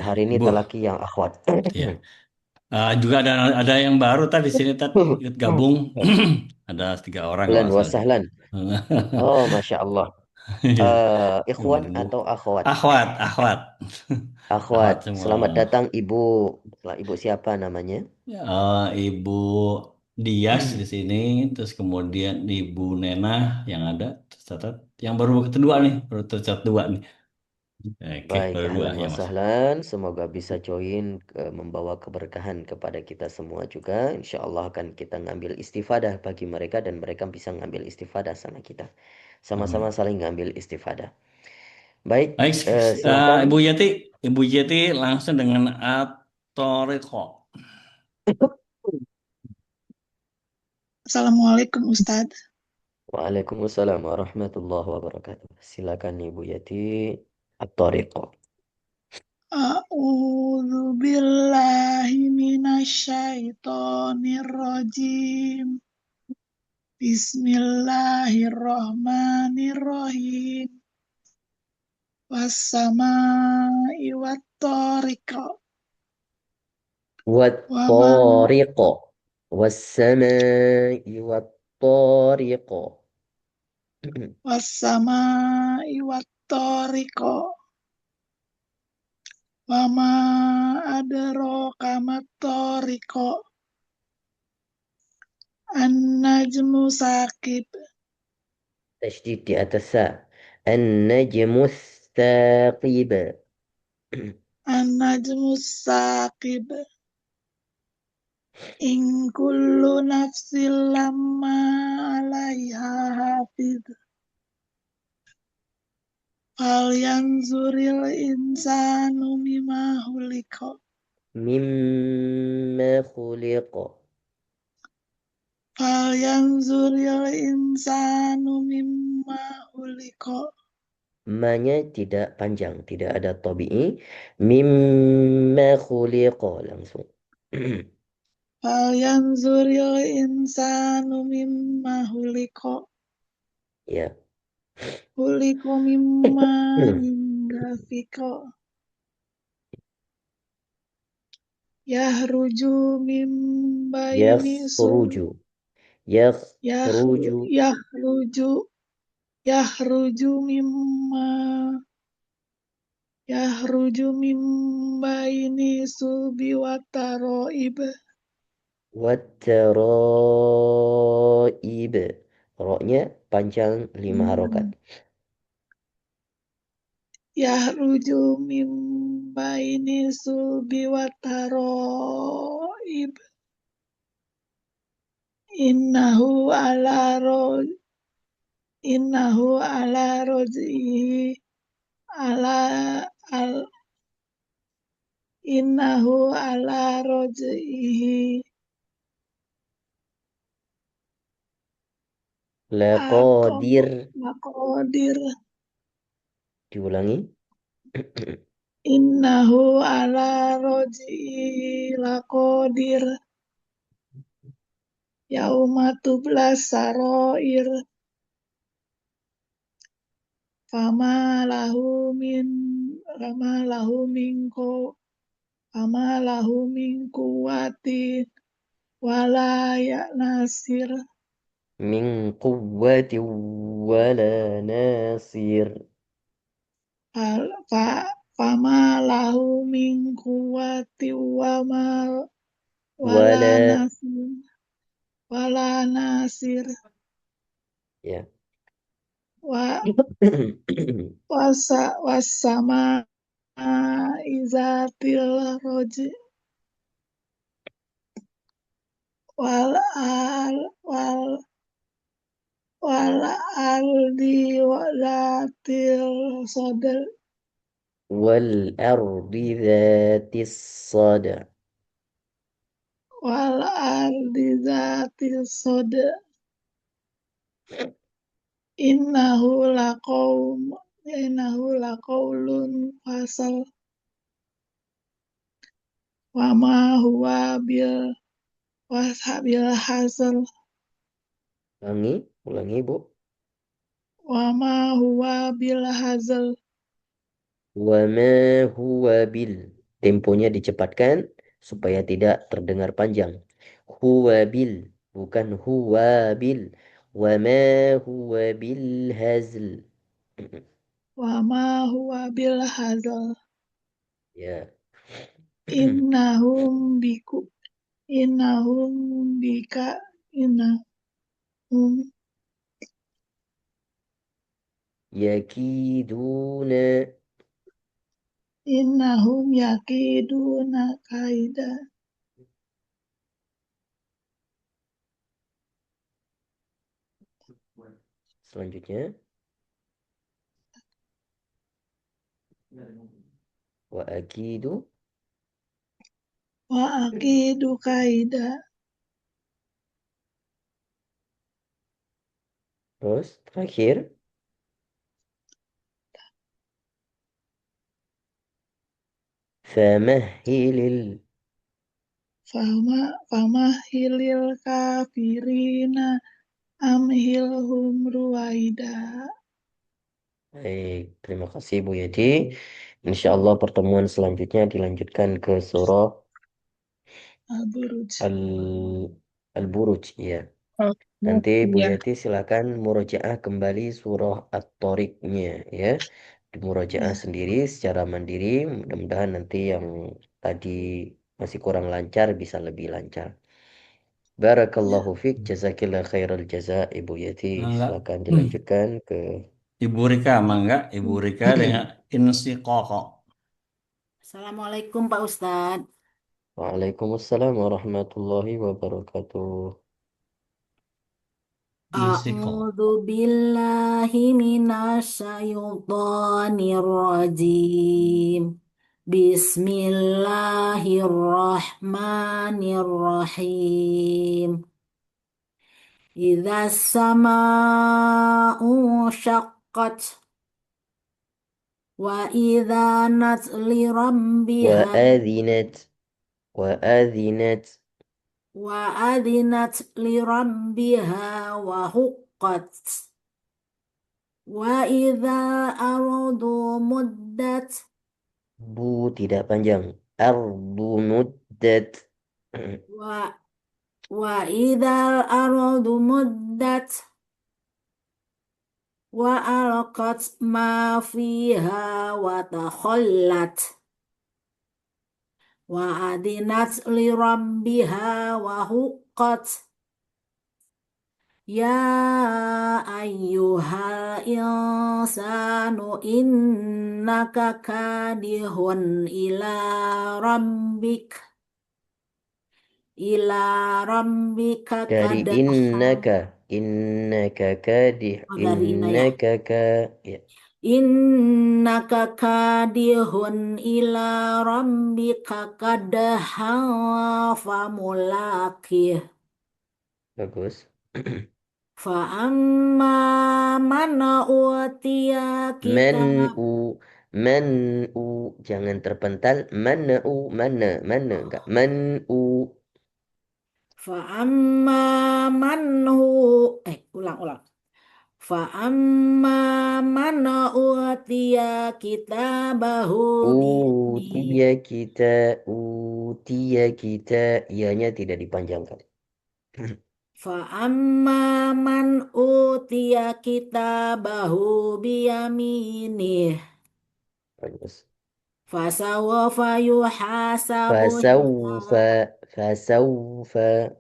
hari ini Ibu. talaki yang akhwat. Ya. Juga ada yang baru tadi di sini tadi ikut gabung. Ada 3 orang kalau Ahlan nggak wa salah. sahlan. Oh, Masya Allah. Iya. Ikhwan Gimana Bu? atau akhwat? Akhwat, akhwat. Akhwat. Akhwat semua. Selamat datang Ibu. Ibu siapa namanya? Ibu Dias di sini, terus kemudian Ibu Nena yang ada, tercatat. Yang baru kedua nih, baru tercatat 2 nih. Oke, Baik, baru 2 ahlan ya wa Mas. sahlan. Semoga bisa join membawa keberkahan kepada kita semua juga. Insya Allah akan kita ngambil istifadah bagi mereka dan mereka bisa ngambil istifadah sama kita. Sama-sama Amin. saling ngambil istifadah. Baik, Baik, silakan. Ibu Yeti langsung dengan Atoriko. Assalamualaikum Ustadz. Waalaikumsalam warahmatullahi wabarakatuh. Silakan Ibu Yati. At-Tariq. A'udzu billahi minasyaitonir rajim. Bismillahirrahmanirrahim. Wassama'i wattariq. Wama Wat-Tariq. Was-Sama'i wat-Tariq. wassama'i wattariq. Wama adraka mattariq. An-najmu saqib. Tasydid di atas sa. An-Najmu Thaqib. An-najmu saqib. In kullu nafsin lamma 'alaiha hafiz. Falyanzuril insanu mimma khuliqa. Mimma khuliq. Falyanzuril insanu mimma khuliqa. Ma-nya tidak panjang, tidak ada tabi'i. Mimma khuliq langsung. Falyanzuril insanu mimma khuliqa. Ya. Khuliqa mimma dafiqa. Yahruju mim baini Yakhruju. Yakhruju. yahruju yahruju mimma yahruju mim baini subi wataroib. Wat-taraib. Roknya panjang 5 harokat. Yahruju mim baini subi wataroib. Innahu ala roj innahu ala roj'ihi ala al innahu ala roj'ihi Laqadir. Maqadir. Diulangi. Innahu ala roji laqadir. Yauma tublas saroir. Fama lahu min fama lahu minko fama lahu min kuwatin wala ya nasir. Min quwwati wala nasir. Fama lahu min kuwatin wala Wala. nasir. Wala nasir. Ya. Wa wasama izatil roji wal al wal wal aldi walatil sodel Wal-ardi dhatis sada. wal aldi zatil sodel. Innahu laqaulun fasal. Wama huwa bil washabil hasal. Ulangi, Bu. Wama huwa bil hazal. Wa ma huwa bil. temponya dicepatkan supaya tidak terdengar panjang. Huwa bil, bukan huwa bil. Wa ma huwa bil hazl. Wa ma huwa bil hazal. Ya. Innahum biku. Innahum bika. Innahum. Yakiduna. Innahum yakiduna kaida. Selanjutnya. Wa akidu. Wa akidu kaida. Terus terakhir. Famahilil. Fama hilil kafirina amhilhum ruwaida. Baik, terima kasih Bu Yati. Insya Allah pertemuan selanjutnya dilanjutkan ke surah Al-Buruj. Al Al-Buruj, ya. Oh, Nanti Bu ya. Yati silakan murojaah kembali surah At-Tariqnya, ya. Di murojaah Ya. sendiri secara mandiri. Mudah-mudahan nanti yang tadi masih kurang lancar bisa lebih lancar. Barakallahu fiq, jazakillah khairal jaza, Ibu Yati. Enggak. Silakan dilanjutkan ke Ibu Rika mangga, Ibu Rika dengan insiqaqah. Assalamualaikum Pak Ustadz. Waalaikumsalam warahmatullahi wabarakatuh. Insiqaqah. A'udzu billahi minasyaitonir rajim. Bismillahirrahmanirrahim. Idza sama'u syaqqat wa idza natli Wa rabbiha adhinat. Wa adhinat. wa adzinat li rabbiha wa huqqat. Wa idza aradu muddat Bu tidak panjang. Ardu muddat. wa wa idza aradu muddat wa alqat ma fiha wa takhallat wa adinat li rabbiha wa huqqat. Ya ayyuhal insanu innaka kadihun rabbik ila rabbika Dari kadaha. innaka. Innaka kadih. Oh, dari ina ya. Innaka ka. Ya, Innaka kadihun ila rabbika kadaha famulakih. bagus. Fa amma man utiya kitab. Man'u. Man'u. Jangan terpental. Man'u. Mana. Mana. Enggak. Man'u. Fa amma man ulang. Fa amma man utiya kitabahu biyamini. Utia kita. Utia kita. Ianya tidak dipanjangkan. Fa amma man utiya kitabahu biyamini. Bagus. Fasawfa yuhasabu Fasawfa. Fasawfa.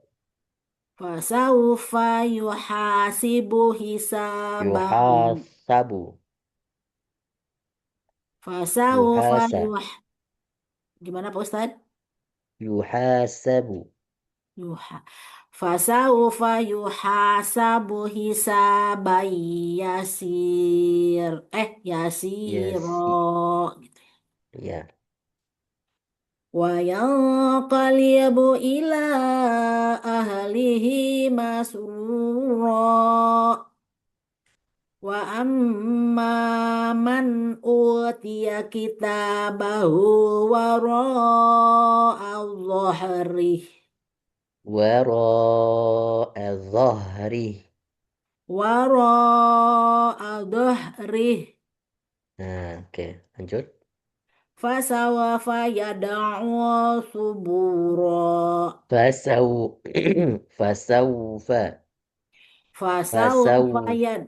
Fasawfa yuhasibu hisaban. Yuhasabu. Fasawfa Yuhasa. Gimana Pak Ustadz? Yuhasabu. Yuha. Fasawfa yuhasabu hisaban yasir. Yasiro. Yasi. Gitu. Ya. Wa yanqalibu ila ahlihi masrura. Wa amma man utiya kitabahu wara'a dhahrih. Wara'a dhahri. Wara'a dhahrih. Nah, oke. Lanjut. fasawfa yad'u subura. Fasau fasaufa Fasawfa fasau yad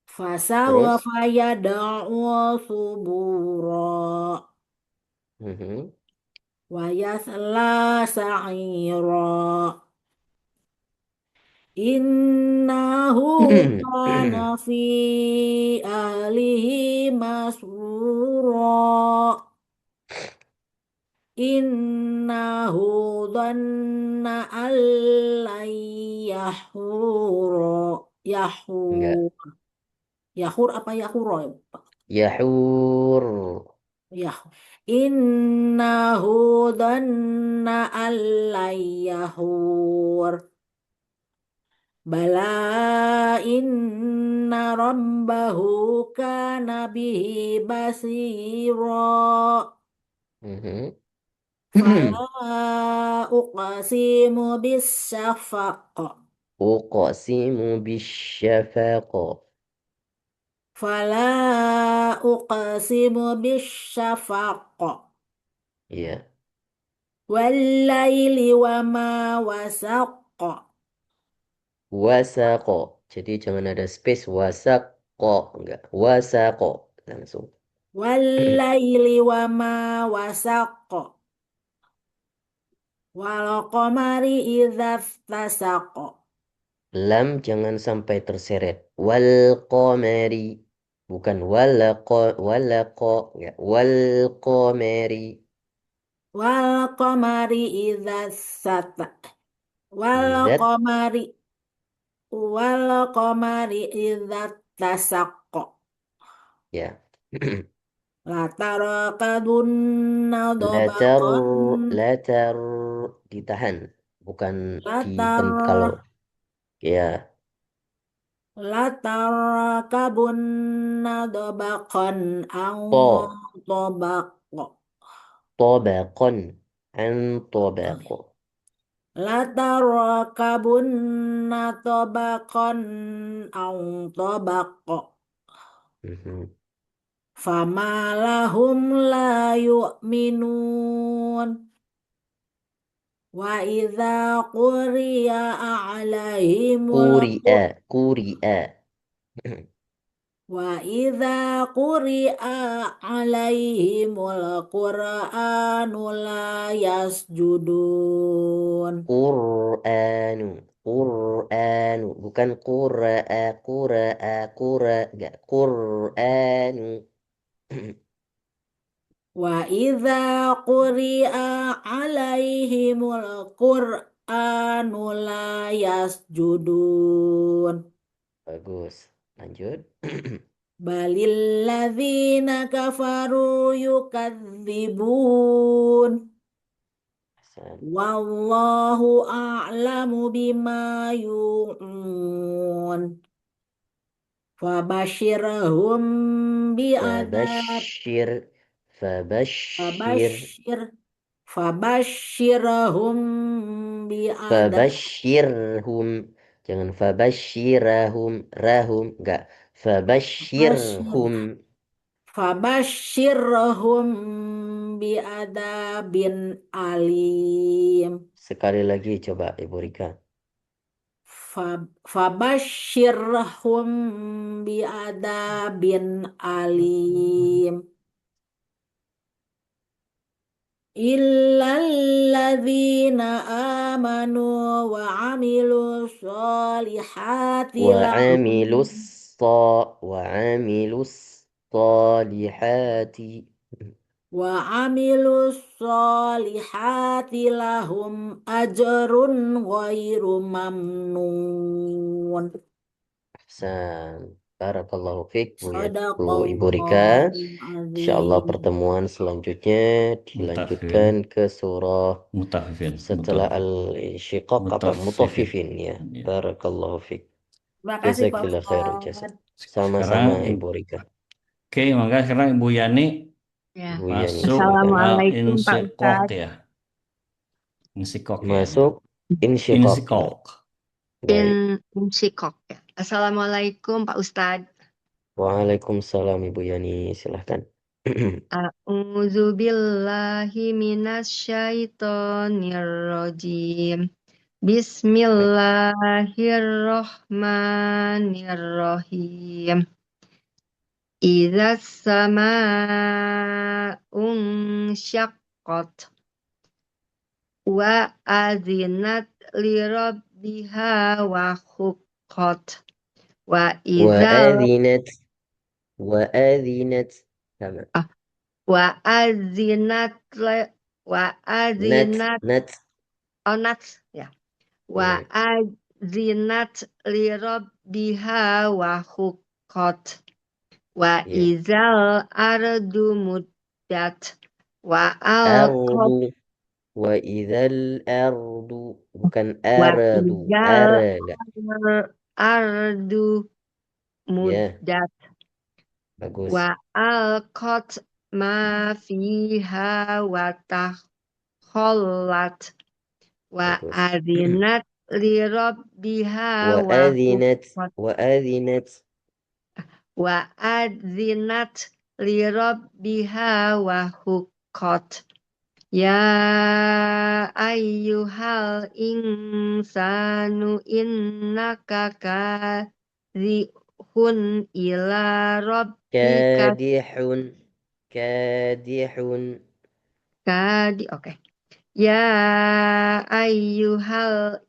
terus fasawfa yad'u subura. mhm. Wa yasla sa'ira. Innahu kana fi ahlihi masrura. Innahu dhanna allan Enggak. yahur. Yahur apa yahuro ya, Pak? Yahur. Yahur. Innahu dhanna allan yahur. Bala inna rabbahu kana bihi basira. Mhm. Fala uqsimu bisyafaq. Uqsimu bisyafaq. Fala uqsimu bisyafaq. Iya. Wallaili wa ma wasaq. Wasaqo. Jadi jangan ada space wasaqo. Enggak. Wasaqo. Langsung. Wallaili wa ma wasaq. Wal qamari idza tasaq. Lam jangan sampai terseret. Wal qamari. Bukan walaqo. Enggak. Wal qamari. Wal qamari idza sata. Wal Izzat. qamari wal qamari idza tasaq. Ya. Latarakadunna Latar, dobakon. latar ditahan, bukan Latar kalau ya latarakabunna dobakon au to tobako. tobakon an tobako. Latarakabunna tobakon au tobako. Mhm. Fama lahum la yu'minun. Wa idza quriya alaihimul Kuri'a, kuri'a. Wa idza quri'a alaihimul Qur'anu la yasjudun. Qur'anu, Qur'anu, bukan qura'a, qura'a, enggak Qur'anu. Wa idza quri'a alaihimul Qur'anu la yasjudun. Bagus. Lanjut. Balil ladzina kafaru yukadzibun. Wallahu a'lamu bima yu'un. Fabashirhum bi'adab. Fabashir, fabashir, Fabashir. Fabashirhum bi'adab. fabashirhum. Jangan fabashirahum, rahum, enggak. Fabashir. Fabashirhum. Fabashirhum bi'adabin alim. Sekali lagi coba Ibu Rika. Fabashirhum bi'adabin alim. Illalladzina amanu wa amilu sholihati Wa lahum amilus wa amilus salihati. wa amilu sholihati lahum ajrun ghairu mamnun. Ahsan. Barakallahu fiik Bu Ibu Rika. Sadaqallahul Insyaallah azim. pertemuan selanjutnya dilanjutkan Mutafifin, ke surah mutafifin, setelah al-insyiqaq apa mutafifin. mutaffifin ya. Ya. Barakallahu fiik. Terima kasih Pak Jazakillah khairul jazak. Ustadz. Sama-sama Sekarang, Ibu Rika. oke, maka sekarang Ibu Yani Ya. Ibu Yani masuk silakan. Assalamualaikum Pak insikok Ustadz. ya. Insikok ya. Masuk insyiqaq. Insikok. Baik. Insyikok ya. Assalamualaikum Pak Ustadz. Waalaikumsalam Ibu Yani, silahkan. A'udzu billahi minasyaitonir rajim. Bismillahirrahmanirrahim. Idza sama'un syaqqat wa azinat li rabbiha wa huqqat wa idzal وأذنت وأذنت sama wa azinat wa nat azinat nat onat ya wa azinat li rabbiha wa huqqat wa ya izal ardu muddat wa alqat ardu wa idzal ardu bukan wa ardu izal enggak ardu ya muddat bagus wa alqat ma fiha wa takhallat wa bagus adzinat li rabbiha wa وأذنت huqqat وأذنت wa adzinat li rabbiha wa huqqat ya ayyuhal insanu innaka kadhihun ila rabbika كادح كادح oke ya ayyuhal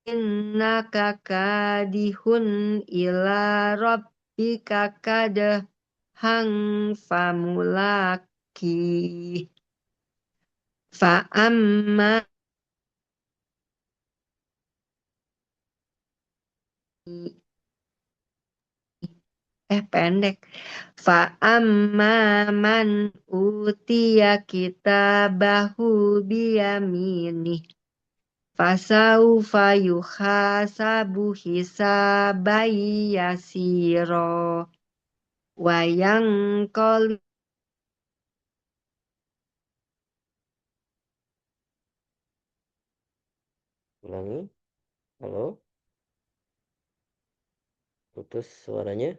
innaka kadihun ila rabbika kadhan famulaki fa amma pendek fa amma man utiya kitabahu biyamini fasaufa yuhasabu hisabai yasiro wa yanqali ulangi halo putus suaranya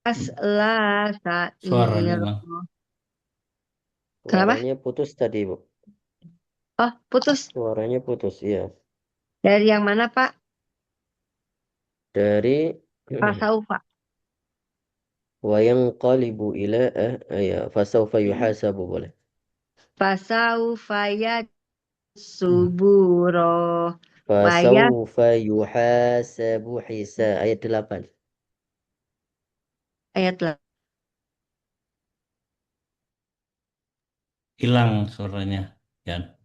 asla Suaranya sair. Bang. Kenapa? suaranya putus tadi Bu Oh, putus. suaranya putus iya Dari yang mana, Pak? dari Fasaufa. وينقلب إلى ya فسوف يحاسب boleh Fasaufa yasuburo. Waya فسوف يحاسب ayat 8 ayat 8. Hilang suaranya, Yan.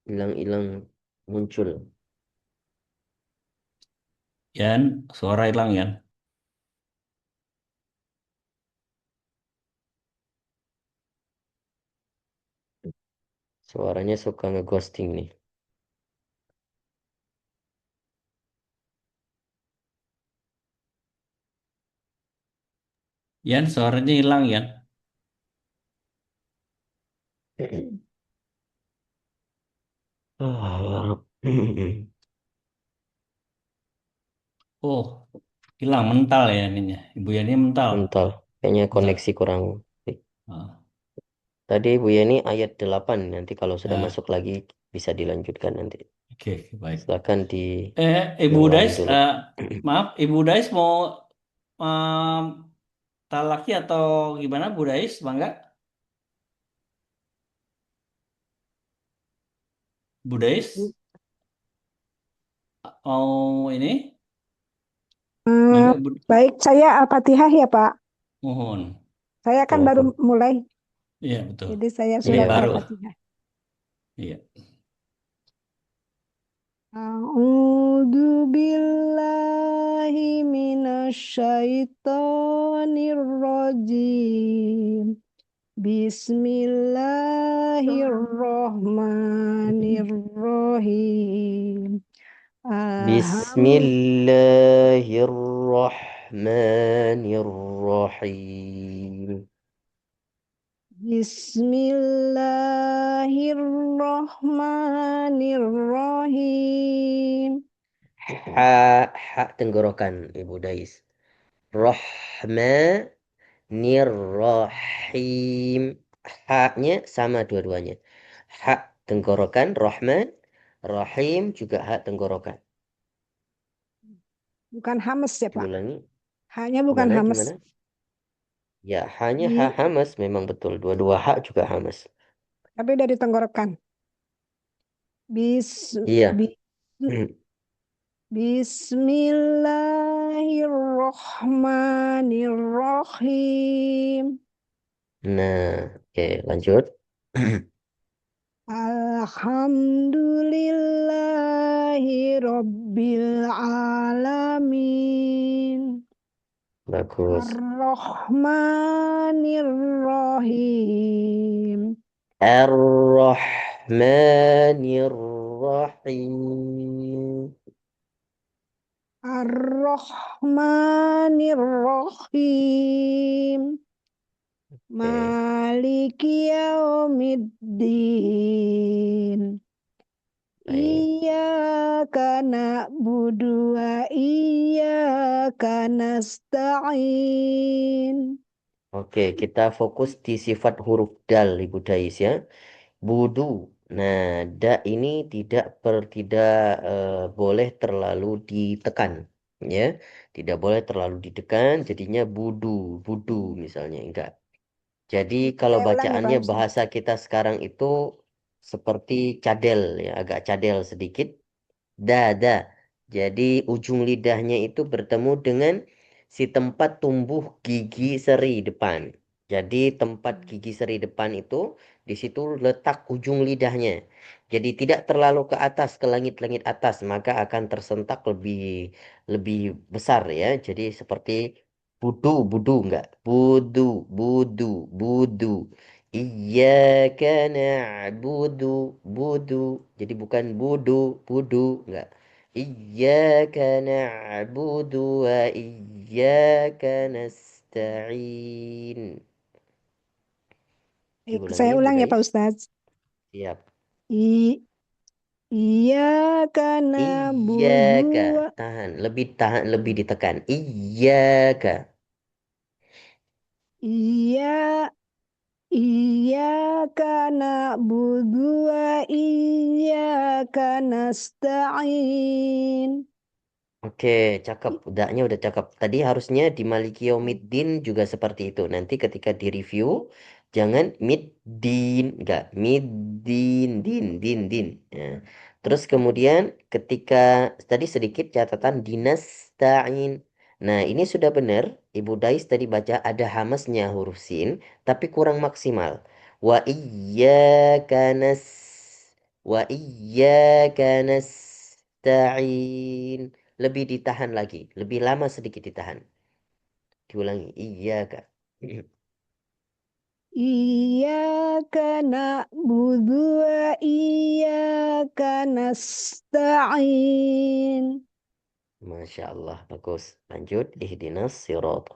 hilang muncul Yan, suara hilang, Yan. suaranya suka ngeghosting nih Yan, suaranya hilang, Yan. Ah, ya Rab. Oh, hilang mental ya ininya. Ibu Yani mental. mental kayaknya Mental. koneksi kurang Ah, tadi Bu Yani ayat 8 nanti kalau sudah ya. masuk lagi bisa dilanjutkan nanti Oke, baik. silakan di Ibu ulangi Dais, dulu maaf, Ibu Dais mau um, talaki atau gimana, Bu Dais, bangga? Bu Dais, mau ini? Bangga, Bu. Baik, saya Al-Fatihah ya Pak. Mohon. Saya kan baru mulai, Iya, betul. jadi saya Iya. surat Baru. Al-Fatihah. Iya. A'udzu billahi minasyaitonir rajim. Bismillahirrahmanirrahim. Bismillahirrahmanirrahim Bismillahirrahmanirrahim. Bismillahirrahmanirrahim. Ha tenggorokan Ibu Dais. Rahmanirrahim. Ha-nya sama dua-duanya. Ha tenggorokan Rahman, Rahim juga ha tenggorokan. Bukan hamas ya, Pak. Diulangi. Hanya bukan hamas. Gimana? Ya, hanya ha hamas memang betul. Dua-dua ha juga hamas. Tapi dari tenggorokan. Iya. Bismillahirrahmanirrahim. Nah, oke, lanjut. Alhamdulillahi Rabbil Alamin. Bagus. Ar-Rahmanir-Rahim. Ar-Rahmanir-Rahim. Ar-Rahmanir-Rahim. Maliki yaumiddin. Iyyaka na'budu wa iyyaka nasta'in. Oke, kita fokus di sifat huruf dal, Ibu Dais ya. Budu. Nah, da ini tidak boleh terlalu ditekan, ya. Tidak boleh terlalu ditekan, jadinya budu misalnya, enggak. Jadi kalau Saya ulang ya, Pak bacaannya Ustaz. bahasa kita sekarang itu seperti cadel ya, agak cadel sedikit. Da. Jadi ujung lidahnya itu bertemu dengan si tempat tumbuh gigi seri depan. Jadi tempat gigi seri depan itu di situ letak ujung lidahnya. Jadi tidak terlalu ke atas, ke langit-langit atas, maka akan tersentak lebih lebih besar ya. Jadi seperti budu enggak? Budu. Iyyaka na'budu, budu. Jadi bukan budu enggak. Iyyaka na'budu wa iyyaka nasta'in. Saya Diulangi, Bu ulang ya, Dais. Pak Ustadz. Siap. Iyyaka na'budu Iyyaka. Tahan, lebih ditekan. Iyyaka. Iyyaka na'budu wa iyyaka nasta'in. Oke, cakep. Udahnya udah cakep. Tadi harusnya di Maliki Yaumiddin juga seperti itu. Nanti ketika di review, jangan middin. Enggak, din. Ya. Terus kemudian ketika, tadi sedikit catatan dinastain. Nah, ini sudah benar. Ibu Dais tadi baca ada hamasnya huruf sin, tapi kurang maksimal. Wa iyyaka nas. Wa iyyaka nasta'in. Lebih ditahan lagi, lebih lama sedikit ditahan. Diulangi, iya kak. Iyyaka na'budu wa iyyaka nasta'in. Masya Allah, bagus. Lanjut, ihdinas sirot.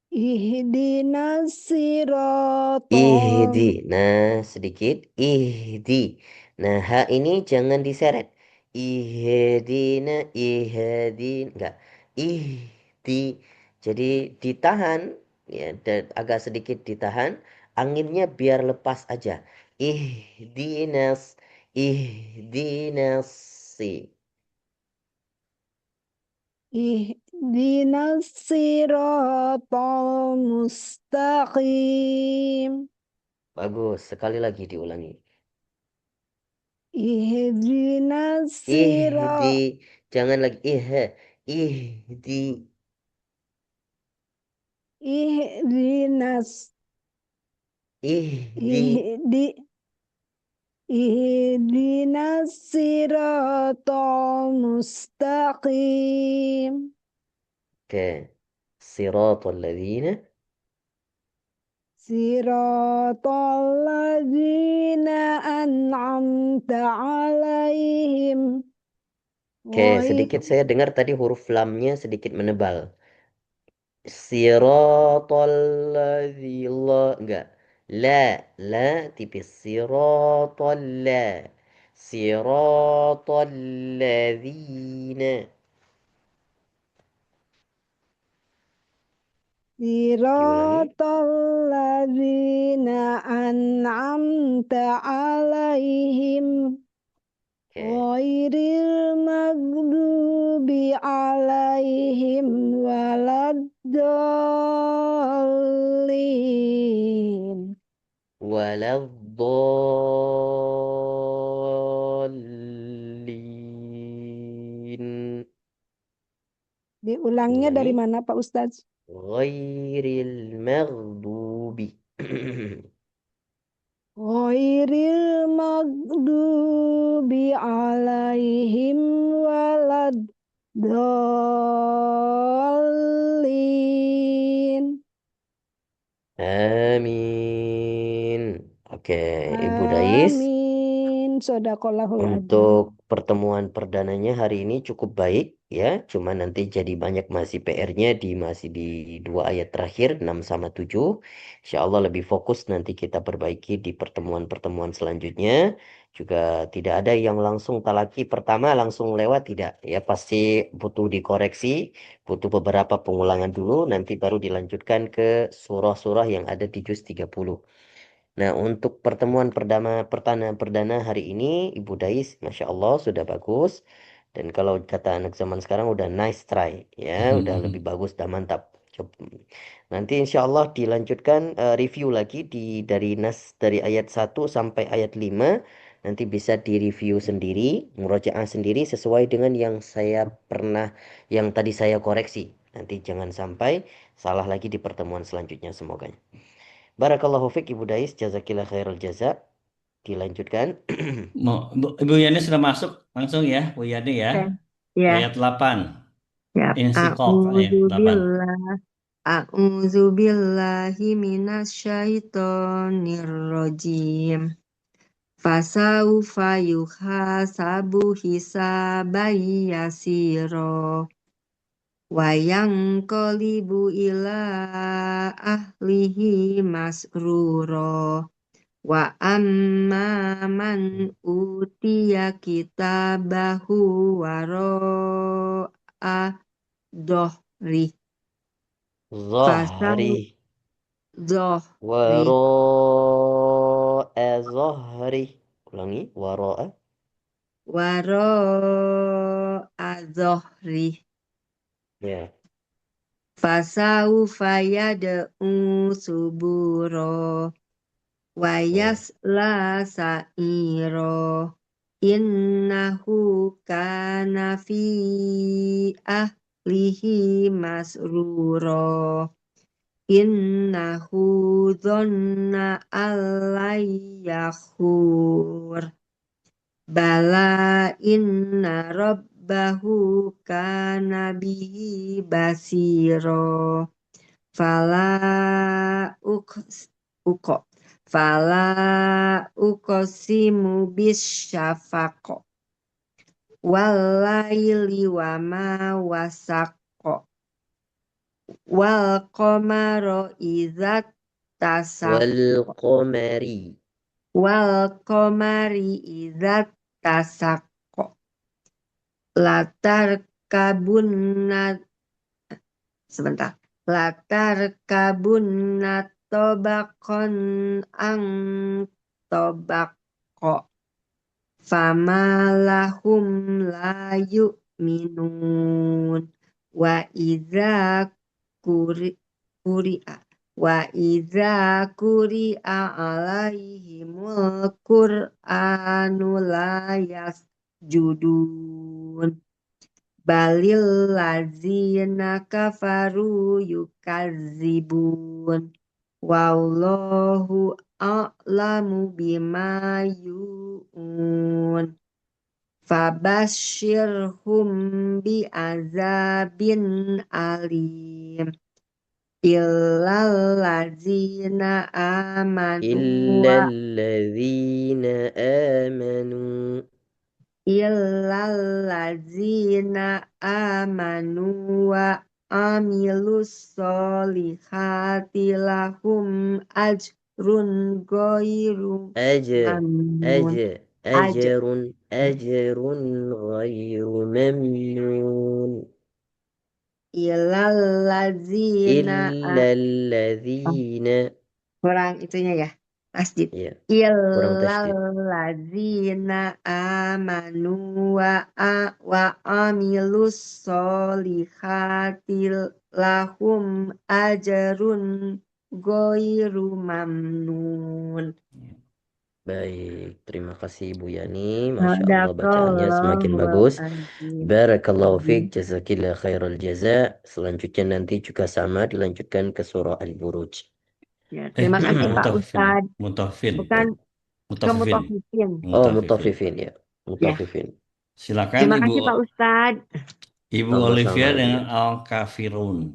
Ihdinas siratal. Ihdi, nah sedikit, ihdi. Nah, ha ini jangan diseret. Ihdin, enggak. Ihdi. Jadi ditahan, ya, dan agak sedikit ditahan. Anginnya biar lepas aja. Ihdinas, si. Ihdinas siratal mustaqim. Bagus, sekali lagi diulangi. Ihdinas Ihdi, siratal. jangan lagi ihdi. Ihdinas Ihdi. ihdi ihdinas siratal mustaqim. Oke. Siratul ladzina. Siratal ladzina an'amta alaihim. Oke, Ghair sedikit saya dengar tadi huruf lamnya sedikit menebal. Siratal ladzi enggak. La tipis. Siratal la. Siratal ladzina. Diulangi. siratal ladzina an'amta alaihim Oke. ghairil maghdubi alaihim waladdallin. Waladdallin. Diulangnya dari Diulangi. mana Pak Ustadz? Ghairil maghdubi. Ghairil maghdubi alaihim waladdallin. Amin. Oke, Ibu Dais. Amin. Sodaqallahul adzim. Untuk pertemuan perdananya hari ini cukup baik ya. Cuma nanti jadi banyak masih PR-nya masih di 2 ayat terakhir 6 sama 7. Insya Allah lebih fokus nanti kita perbaiki di pertemuan-pertemuan selanjutnya. Juga tidak ada yang langsung talaki pertama langsung lewat tidak ya, pasti butuh dikoreksi, butuh beberapa pengulangan dulu nanti baru dilanjutkan ke surah-surah yang ada di juz 30. Nah, untuk pertemuan perdana hari ini, Ibu Dais, Masya Allah, sudah bagus. Dan kalau kata anak zaman sekarang, udah nice try. Ya, udah lebih bagus, udah mantap. Nanti insya Allah dilanjutkan review lagi dari ayat 1 sampai ayat 5. Nanti bisa direview sendiri, murojaah sendiri sesuai dengan yang tadi saya koreksi. Nanti jangan sampai salah lagi di pertemuan selanjutnya, semoga. Barakallahu fiq Ibu Dais, jazakillah khairul jaza. Dilanjutkan. Ibu Yani sudah masuk langsung ya, Bu Yani ya. Oke. Ya, Ayat 8. ya. Insyikok ayat 8. A'udzubillahi minasyaitonirrajim. Fasaufa yuhasabu hisaban yasira. Wa yanqalibu ila ahlihi masrura. Wa amma man utiya kitabahu waro'a dohri. Fasau Zahri. dohri. Waro'a zahri. Ulangi. Waro'a. Waro'a dohri. Ya. Fasaufa yad'u suburo. Wa yasla sa'iro. Innahu kana fi ahlihi masruro. Innahu dhanna allayakhur. Bala inna rabbahu kana bihi basiro. Fala uqsimu bisyafaqo. Walaili wa ma wasaqo. Wal qamaro idza tasaqo. Wal qamari. Latar kabunna tobakon ang tobako. Fama lahum la yu'minun. Wa idza kuri'a alaihimul qur'anu la yasjudun. Balil lazina kafaru yukazibun. Wallahu a'lamu bima yu'un. Fabashirhum bi'azabin alim. Illallazina amanu Illalladzina amanu. illallazina amanu wa amilus solihati lahum ajrun ghairu mamnun. Ajrun ghairu mamnun. Illallazina Illalladzina. kurang itunya ya, masjid. Ya, kurang tasydid. Illallazina amanu wa amilus solihati lahum ajrun ghairu mamnun. Baik, terima kasih Ibu Yani. Masya Allah bacaannya semakin Sadaqallahul bagus. azim. Barakallahu fiik, jazakillah khairal jaza. Selanjutnya nanti juga sama dilanjutkan ke surah Al-Buruj. Ya, terima kasih Pak Ustadz. Mutafin. Bukan ke Mutafifin. mutafifin. Oh, Mutafifin. mutafifin ya. Ya, Mutafifin. Silakan terima Ibu kasih Pak Ustadz. Ibu Sama-sama, Olivia Ibu dengan Yani. Al-Kafirun.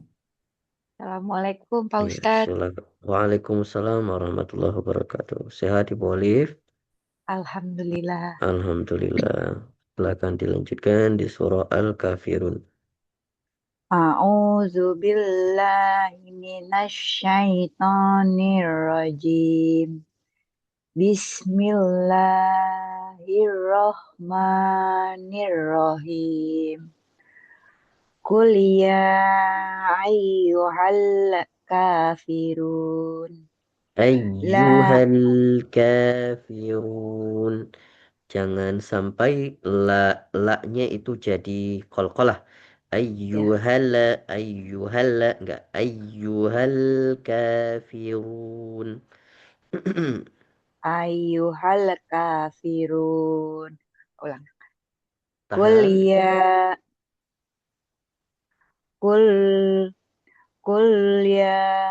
Assalamualaikum Pak Ya, Ustadz. silakan. Waalaikumsalam warahmatullahi wabarakatuh. Sehat Ibu Olive? Alhamdulillah. Alhamdulillah. Silakan dilanjutkan di surah Al-Kafirun. A'udzu billahi minasyaitonir rajim. Bismillahirrahmanirrahim. Qul ya ayyuhal kafirun. Ayyuhal kafirun. Jangan sampai la-nya itu jadi qalqalah. Ayyuhal enggak ayyuhal kafirun. Ayyuhal kafirun. Ulang. Qul Tahan. ya Qul ya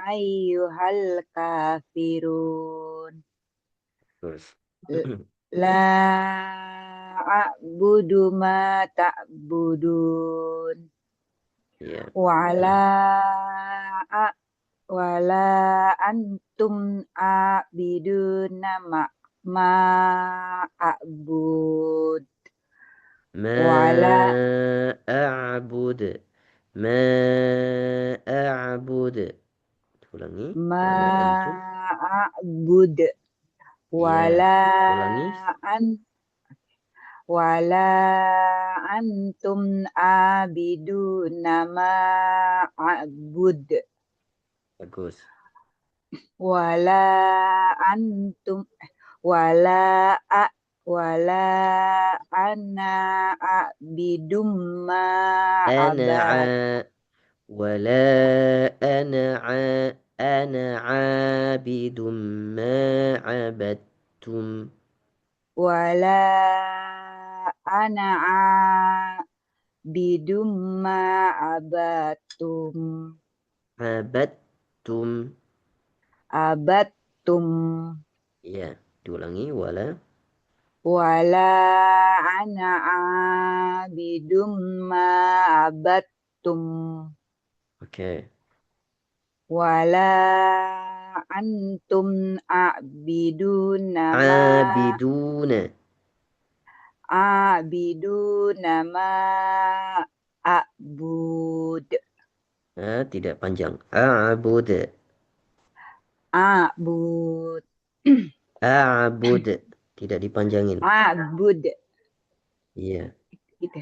ayyuhal kafirun. Terus. La a'budu ma ta'budun. Ya. Wala antum a'biduna ma a'bud. Ma Wala a'bud. Ma a'bud. Ulangi. ma Wala antum. a'bud. Ya. Ulangi. Wala antum abiduna ma a'bud. Bagus. Wala ana a'bidum ma abad. ولا أنا عابد ما عبدتم. Wala ana a'bidum ma abatum. عبدتم. Ya, diulangi wala ana abidum ma abattum. Oke. Wala antum abiduna ma a'bud. Tidak panjang. A'bud. Tidak dipanjangin. A'bud. Iya. Gitu.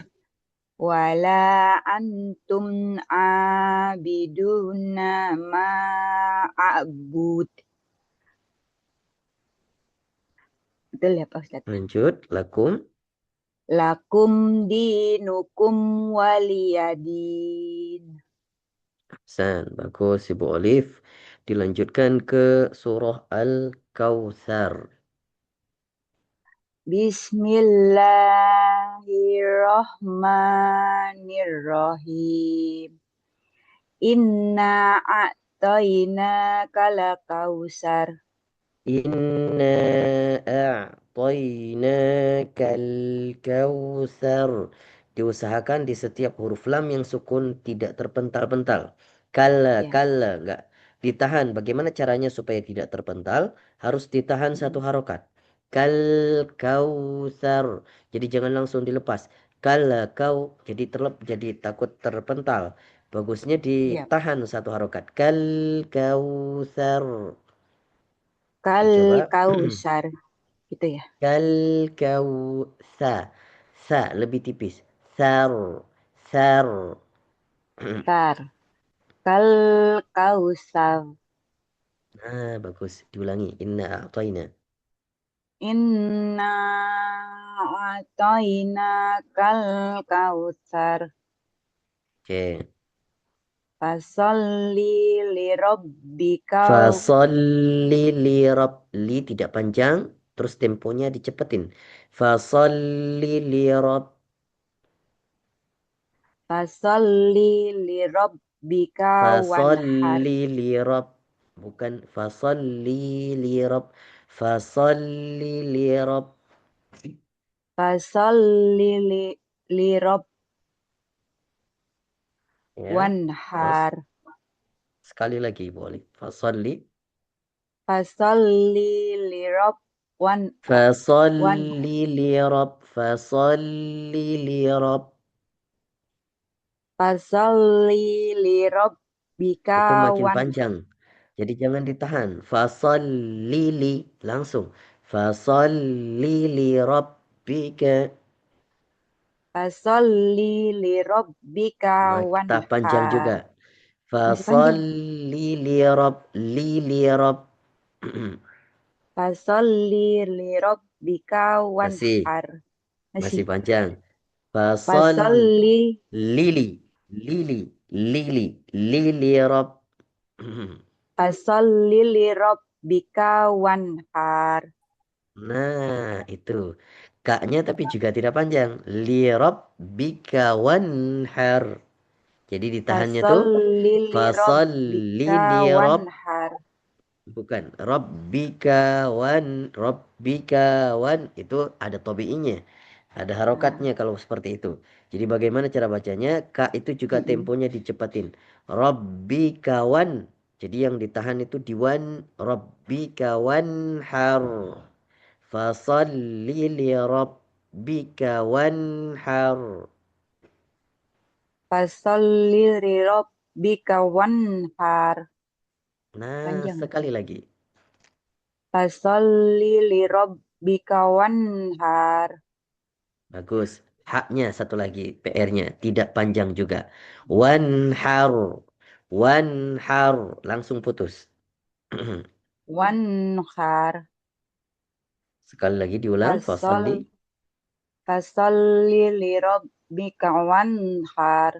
Wala antum abiduna ma a'bud. Betul ya Pak Ustadz? Lanjut. Lakum dinukum waliyadin. Bagus Ibu Olive. Dilanjutkan ke surah Al-Kautsar. Bismillahirrahmanirrahim. Inna a'tayna kal kausar. Inna a'tainakal kautsar. Diusahakan di setiap huruf lam yang sukun tidak terpental-pental. Kalla enggak ditahan. Bagaimana caranya supaya tidak terpental? Harus ditahan satu harokat. Kal kausar. Jadi jangan langsung dilepas. Kal jadi jadi takut terpental. Bagusnya Yap. ditahan satu harokat. Kal kausar. Kal Dicoba. kausar. Gitu ya. Kal kausa. Sa lebih tipis. Sar. Sar. Tar. Kal kausar. Nah, bagus. Diulangi. Inna a'tayna. Inna a'tayna kal kausar. Oke. Fasolli li rabbika. Fasolli li li tidak panjang, terus temponya dicepetin. Fasolli li Fasolli li rabbika wanhar. fasolli li bukan fasolli li fasolli li Fasolli li rabb ya. Terus wanhar. sekali lagi boleh. Fasolli Fasolli li rabb fasolli li fasolli li Fasolli li rabbika itu makin wanhar. panjang. Jadi jangan ditahan. Fasol lili langsung. Fasol lili rabbika. Fasolli li rabbika Tak panjang wanhar. juga. Masih Fasol panjang. lili rob. Fasolli li rabbika Masih wanhar. masih Masih. panjang. Fasol Fasolli lili lili rob. fasolli li rabbika wanhar. Nah, itu. Kaknya tapi juga tidak panjang. Lirob bika wanhar. Jadi ditahannya tuh Fasolli li fasolli rabbika lirob wanhar. bukan rabbika wan itu ada tobi'inya. Ada harokatnya kalau seperti itu. Jadi bagaimana cara bacanya? Ka itu juga temponya dicepatin. Rabbika wan. Jadi yang ditahan itu di wan rabbika wanhar. Fasalli li rabbika wanhar. Fasolli li rabbika wanhar. Nah, Panjang. sekali lagi. Fasolli li rabbika wanhar. Bagus. Haknya satu lagi PR-nya tidak panjang juga. Wanhar. Wanhar langsung putus. Wanhar. Sekali lagi diulang fasalli. Fasolli li rabbika wanhar.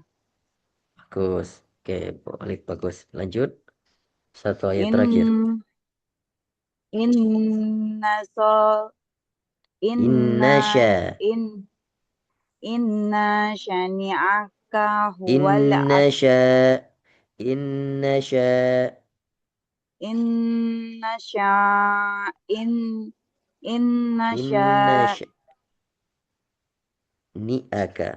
Bagus. Oke, balik bagus. Lanjut. Satu ayat In terakhir. inna so Inna sya. in inna syani'aka huwal Inna sya. Inna sya. inna sya in inna sya Inna sya. Ni'aka.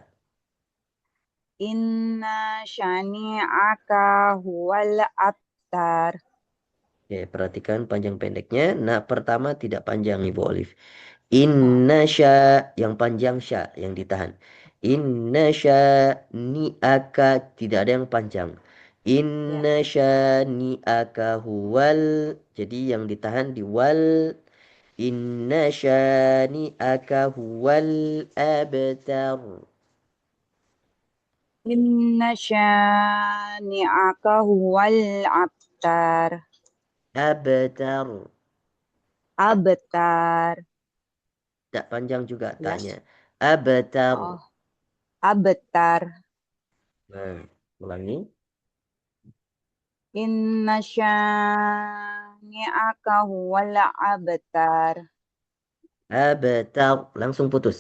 inna syani'aka huwal abtar. Oke, perhatikan panjang pendeknya. Nah, pertama tidak panjang Ibu Olive. Inna sya yang panjang sya yang ditahan. Inna sya ni'aka tidak ada yang panjang. Inna sya ni'aka huwal. Jadi yang ditahan di wal. Inna sya ni'aka huwal abtar. Inna syani'aka huwal abtar. Abtar. Abtar. Tak panjang juga Jelas? tanya. Abtar. Oh, abtar. Nah, ulangi. Inna syani'aka huwal abtar. Abatar langsung putus.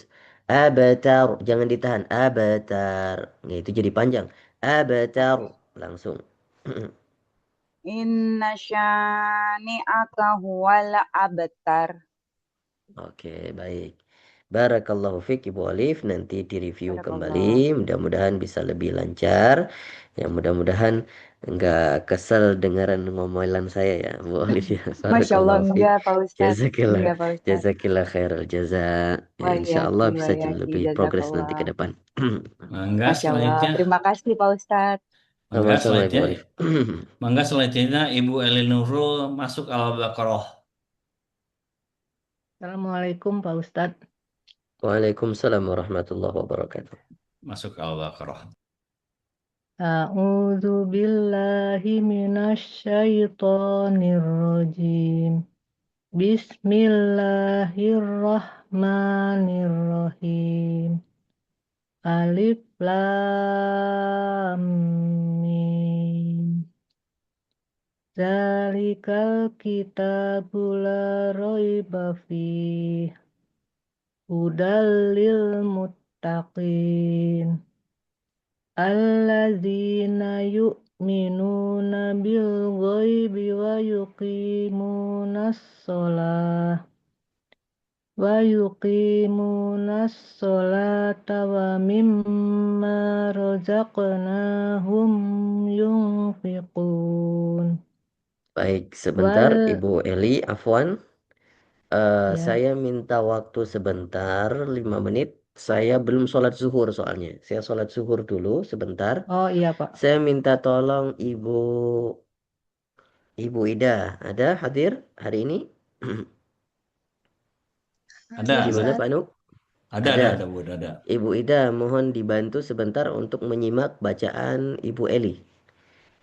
Abatar jangan ditahan. Abatar. Nah, itu jadi panjang. Abatar langsung. Inna syani'aka huwal abtar. Oke, baik. Barakallahu fiik Ibu Alif, nanti direview Barakallah. kembali, mudah-mudahan bisa lebih lancar. Ya mudah-mudahan enggak kesel dengaran ngomelan saya ya Bu Alif ya. Masya Allah, Barakallahu fiik. enggak Pak Ustadz. Jazakillah, Enggak Pak Ustadz. jazakillah khairul jaza. Ya insya Allah Waiyaki, bisa waiyaki, lebih progres nanti ke jazakallah. depan. Mangga Masya Allah, selanjutnya. terima kasih Pak Ustadz. Mangga Sama-sama Ibu selanjutnya. Alif. Mangga selanjutnya Ibu Eli Nurul masuk Al-Baqarah. Assalamualaikum Pak Ustadz. Waalaikumsalam warahmatullahi wabarakatuh. Masuk Al-Baqarah. A'udzu billahi minasyaitonir rajim. Bismillahirrahmanirrahim. Alif Lam Mim. Zalikal kitabu la raiba fihi. Hudal lil muttaqin. Alladzina yu'minuna bil ghaibi wa yuqimunas sholata wa mimma razaqnahum yunfiqun. Baik, sebentar Wal Ibu Eli, afwan. ya. Saya minta waktu sebentar, 5 menit. Saya belum sholat zuhur soalnya. Saya sholat zuhur dulu sebentar. Oh iya Pak. Saya minta tolong Ibu Ida. Ada hadir hari ini? Ada, Gimana ada. Pak Nuk? Ada Bu, ada. Ibu Ida mohon dibantu sebentar untuk menyimak bacaan Ibu Eli.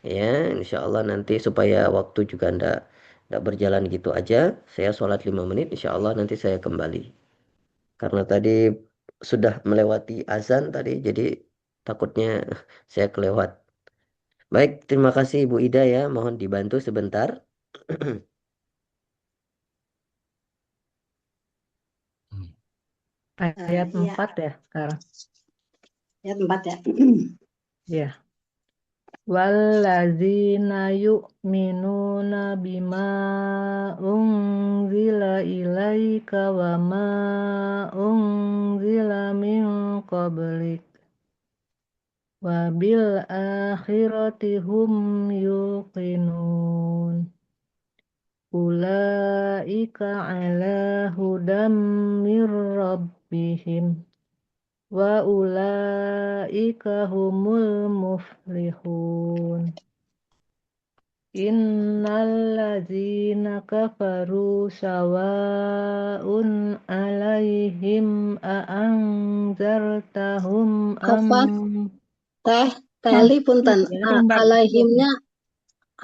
Ya, insya Allah nanti supaya waktu juga ndak berjalan gitu aja. Saya sholat 5 menit, insya Allah nanti saya kembali. Karena tadi sudah melewati azan tadi, jadi takutnya saya kelewat. Baik, terima kasih Ibu Ida ya. Mohon dibantu sebentar. Ayat Iya, 4 ya sekarang. ayat 4 ya. Ya. Wallazina yu'minuna bima unzila ilaika wa ma unzila min qablik wa bil akhirati hum yuqinun. Ulaika ala hudam mir rabbihim wa ulaika humul muflihun. Innalladzina kafaru sawa'un alaihim a'anzartahum Afwan, Teli punten. Alaihimnya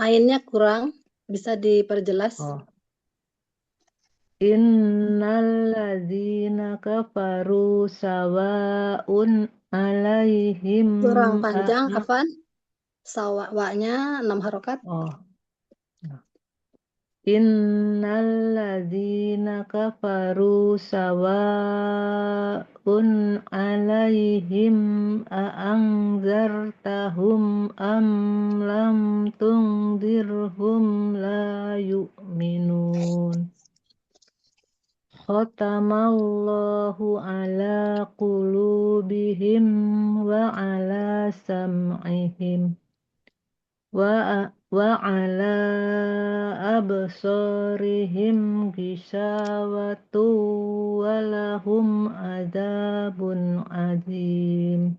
ainnya kurang, bisa diperjelas. Oh. Innalladzina kafaru sawa'un alaihim Kurang panjang, Afwan. Sawa'nya 6 harokat. Oh. Innalladzina kafaru sawa'un alaihim a'anzartahum am lam tunzirhum la yu'minun. Khatamallahu ala qulubihim wa ala sam'ihim wa ala absarihim ghishawatu wa lahum adzabun azim.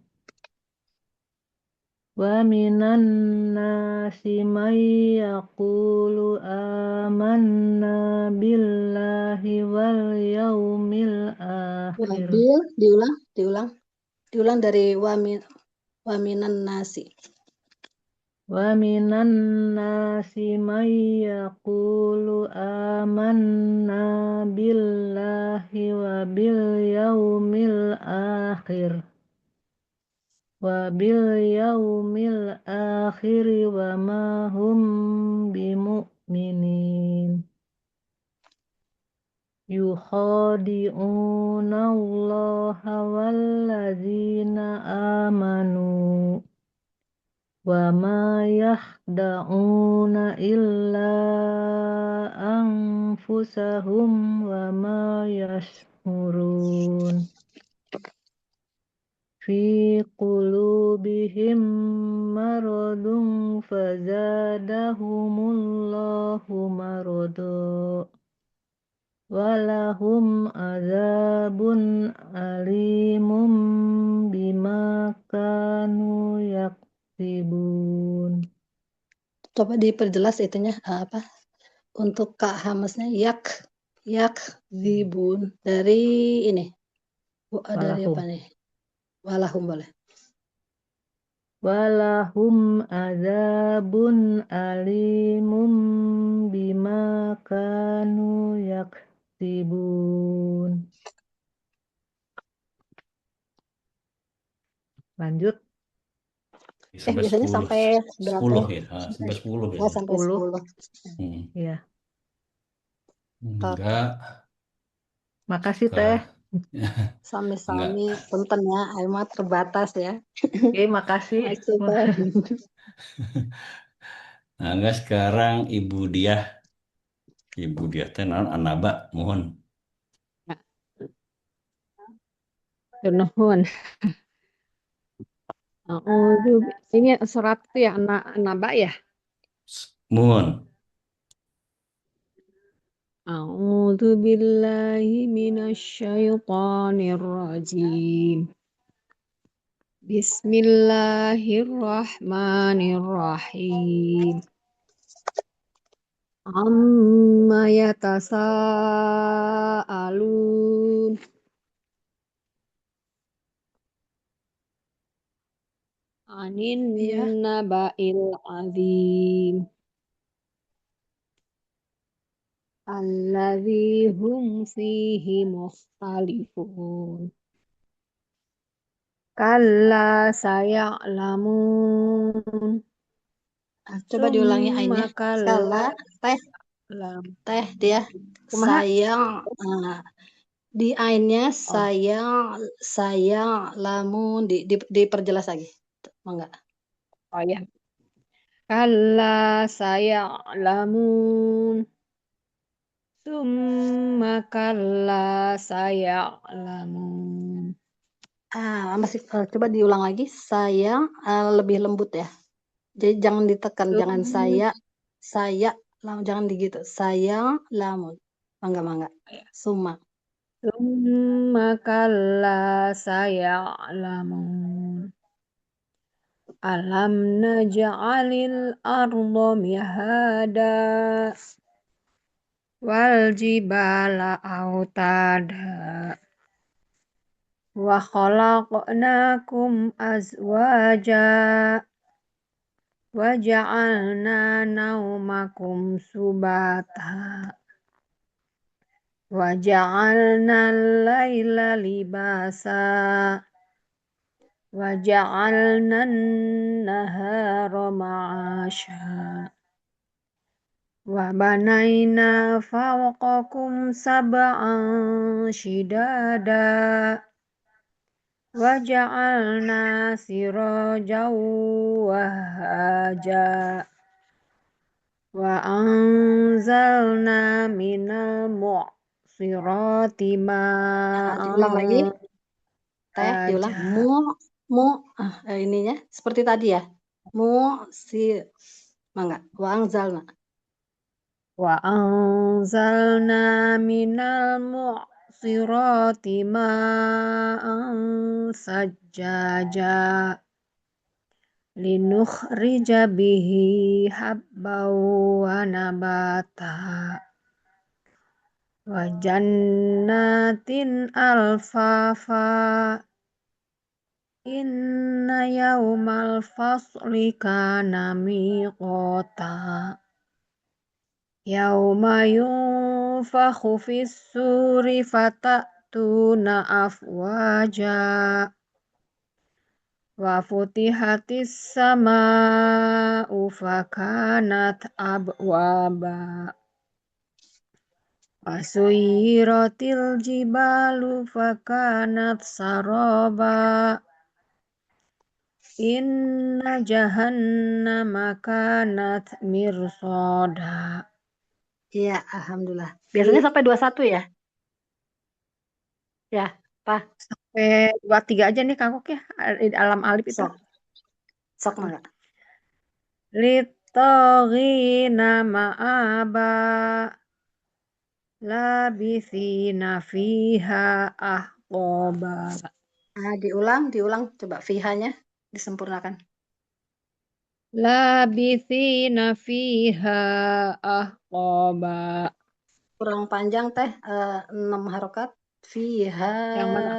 Wa minan nasi may yaqulu amanna billahi wal yaumil akhir. Diulang dari waminan nasi. Wa minan nasi may yaqulu amanna billahi wa bil yaumil akhir. Wa bil yaumil akhir wa ma hum bimu'minin. Yukhadi'una Allaha walladzina amanu wa ma yakhda'una illa anfusahum wa ma yash'urun. يمهرون في قلوبهم مرض فزادهم الله مرضا ولهم عذاب أليم بما كانوا يكسبون. Coba diperjelas itunya apa? Untuk Kak Hamasnya yak zibun dari ini. Dari Walahum. apa nih? Walahum boleh. Walahum azabun alimum bima kanu yaksibun. Lanjut. Sampai Biasanya 10. sampai berapa 10 ya? ya. Sampai 10 Oh, biasanya. sampai 10. Ya. Enggak. Makasih Teh. Sami-sami punten ya, Aimat terbatas ya. Oke, makasih. Nah, enggak sekarang Ibu Diah teh naon Anaba mohon. Nuhun. Ini surat itu ya Naba ya. Mohon. A'udzu billahi minasyaitonir rajim. Bismillahirrahmanirrahim. Amma yatasaalun. Anin naba'il azim. Alladzi hum fihi mukhtalifun. Kalla saya'lamun. Coba diulangi ainnya. Kalla teh dia sayang di ainnya sayang lamun diperjelas lagi. Enggak. Oh ya. Kalla saya'lamun. Summa kalla saya'lamun. Masih coba diulang lagi. Sayang lebih lembut ya. Jadi jangan ditekan, jangan saya lamun jangan digitu. Sayang lamun. Mangga. Summa kalla saya'lamun. Alam naj'alil arda mihada wal jibala autada wa khalaqnakum azwaja wa ja'alna naumakum subata wa ja'alna al-laila libasa wa ja'alna an-nahara ma'asha wa banayna fawqakum sab'an shidada wa ja'alna sirajan wahaja wa anzalna minal mu'sirati ma'an diulang lagi. Diulang. Ininya seperti tadi ya. Mangga. Wa anzalna minal mu'sirati ma'an sajjaja linukhrija bihi habban wa nabata wa jannatin alfafa inna yawmal fasli kana miqata yauma yunfakhu fis-suri fatatuna afwaja wa futihatis sama'u fakanat abwaba wa suyiratil jibalu fakanat saraba inna jahannama kanat mirsada. Iya, alhamdulillah. Biasanya sampai 21 ya? Ya, Pak. Sampai 23 aja nih Kang Kok ya. Alam alif itu. Sok. Sok mangga. Litoghina ma'aba labithina fiha ahqaba. Diulang coba fihanya disempurnakan. Labithina fiha ahqaba. Kurang panjang teh 6 harokat. Fiha Yang mana?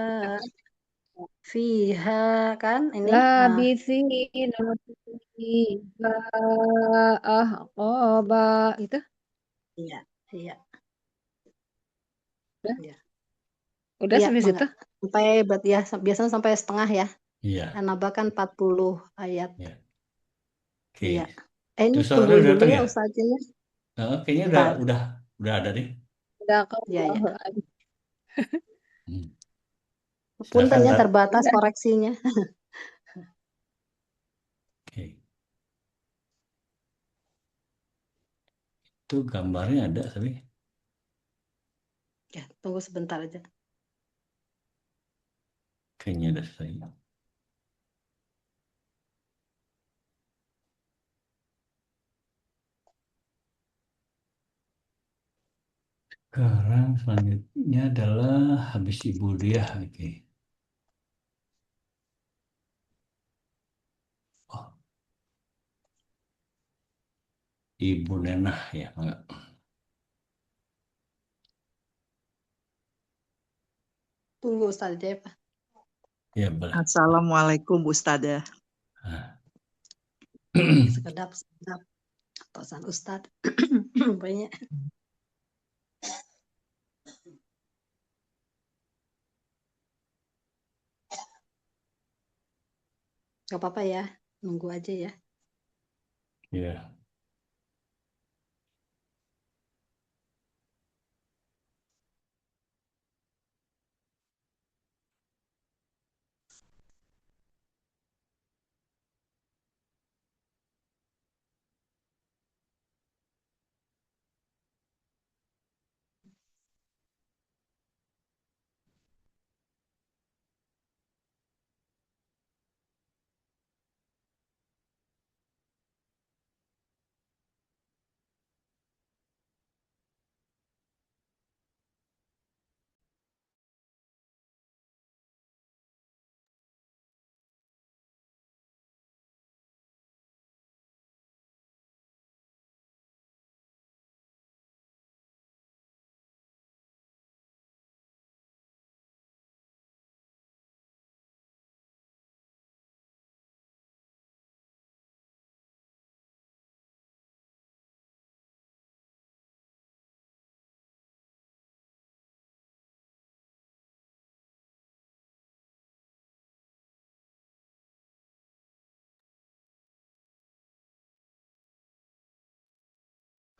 fiha kan ini Labithina fiha ahqaba. Itu iya iya udah? iya. Udah Iya, sampai mangga. situ? Sampai ya biasanya sampai setengah ya. Iya. An-Naba kan 40 ayat. Iya. Oke. Iya. Ini Terus tunggu soalnya dulu datang ya ya? Ustaznya. Kayaknya Ntar. udah ada deh. Udah Iya ya. Hmm. Punten ya Silakan, Tat. terbatas Udah. koreksinya. Oke. Itu gambarnya ada tapi Ya, tunggu sebentar aja. kayaknya ada saya. Sekarang selanjutnya adalah habis ibu dia. Oke. Oh. Ibu Nenah ya, enggak. Tunggu Ustaznya ya, Pak. Ya, boleh. Assalamualaikum Ustazah. Sekedap. Tosan Ustaz. Banyak. Gak apa-apa ya. Nunggu aja ya. Ya.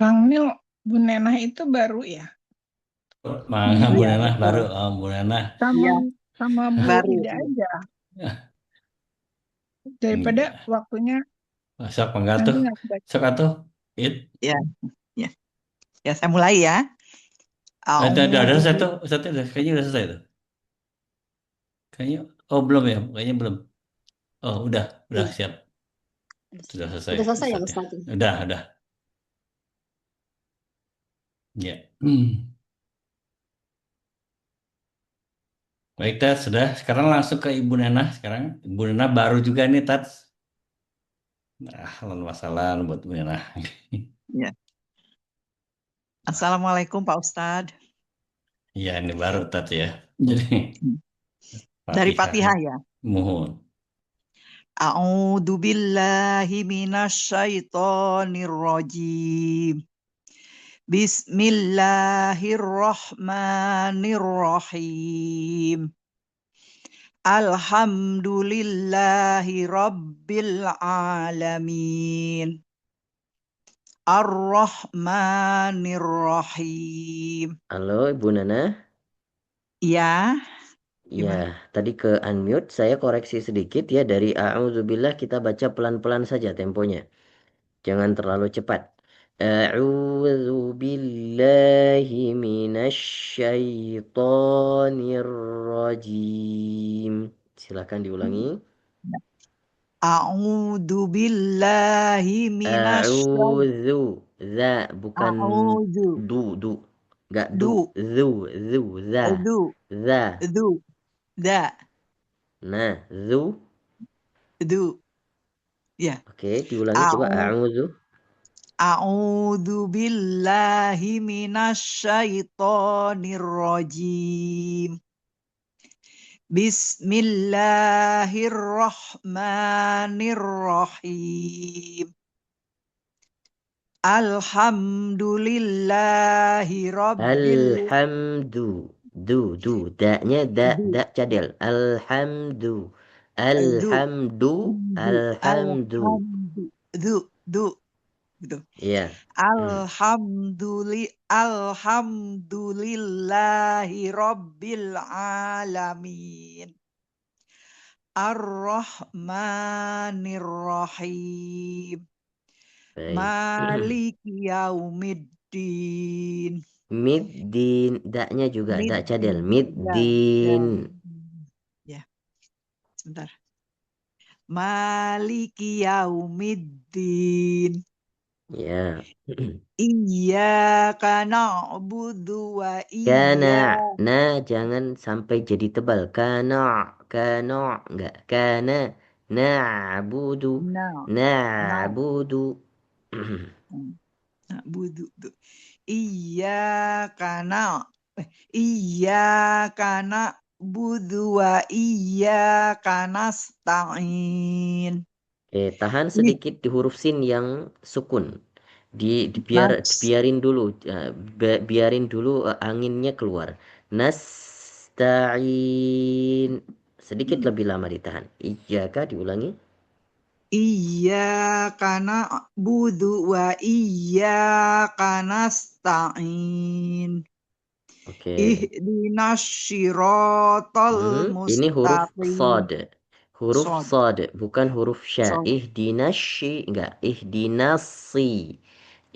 Kang Nil, Bu Nenah itu baru ya? Mangga Bu Iya, Nenah betul. baru. Oh, Bu Nenah. Sama Iya, sama Bu baru. Ida aja. Daripada waktunya Sok enggak nanti tuh. nggak kebaca. Sok atuh. It. Ya, ya. Ya, saya mulai ya. Ada A'udzu selesai tuh. Kayaknya udah selesai tuh. Kayaknya belum ya. Kayaknya belum. Oh, udah Iya. siap. Sudah selesai. Udah selesai ya Ustadz Ustaz? Udah. Ya. Baik, Tat. Sudah. Sekarang langsung ke Ibu Nenah. Sekarang Ibu Nenah baru juga nih, Tat. Nah, masalah buat Bu Nenah. Ya. Assalamualaikum Pak Ustadz. Iya, ini baru Tat ya. Jadi Dari Fatihah ya. Mohon. A'udzu billahi minasyaitonir rajim. Bismillahirrahmanirrahim. Alhamdulillahi rabbil alamin. Ar-Rahmanir-Rahim. Halo Ibu Nana. Ya. Ya, tadi ke unmute. Saya koreksi sedikit ya. Dari A'udzubillah kita baca pelan-pelan saja temponya. Jangan terlalu cepat. A'udzu billahi minasyaitonir rajim. Silakan diulangi. A'udzu billahi minasyaitonir A'udzu. Za bukan A'udzu du. Enggak du Zu. Za. du Za. du da Nah, zu. du ya. Oke, diulangi coba. A'udzu. A'udzu billahi minasyaitonir rajim. Bismillahirrahmanirrahim. Alhamdulillahi rabbil Alhamdu. Du. Da-nya da cadel. Alhamdu. du Alhamdu. Alhamdu. du gitu. Iya. Alhamdulillahi rabbil alamin. Ar-Rahmanir-Rahim. Baik. Maliki yaumiddin. Middin. Da-nya juga da cadel. Middin. Middin. Ya, sebentar. Maliki yaumiddin. Ya. Iyyaka na'budu wa Kana. iyyaka Nah, jangan sampai jadi tebal. Kana. Enggak. Kana. Na'budu. na Na'budu. na'budu. Iyyaka na Iyyaka na'budu wa iyyaka nasta'in. Tahan sedikit di huruf sin yang sukun. Biarin dulu, biarin dulu anginnya keluar. Nasta'in. Sedikit lebih lama ditahan. Iyyaka diulangi. Iyyaka na'budu wa iyyaka nasta'in. Oke. Ihdinas syiratal Ini huruf mustaqim. sod. Huruf Sod. sod, bukan huruf sya. Sod. Ihdinasy, enggak. Ihdinasi.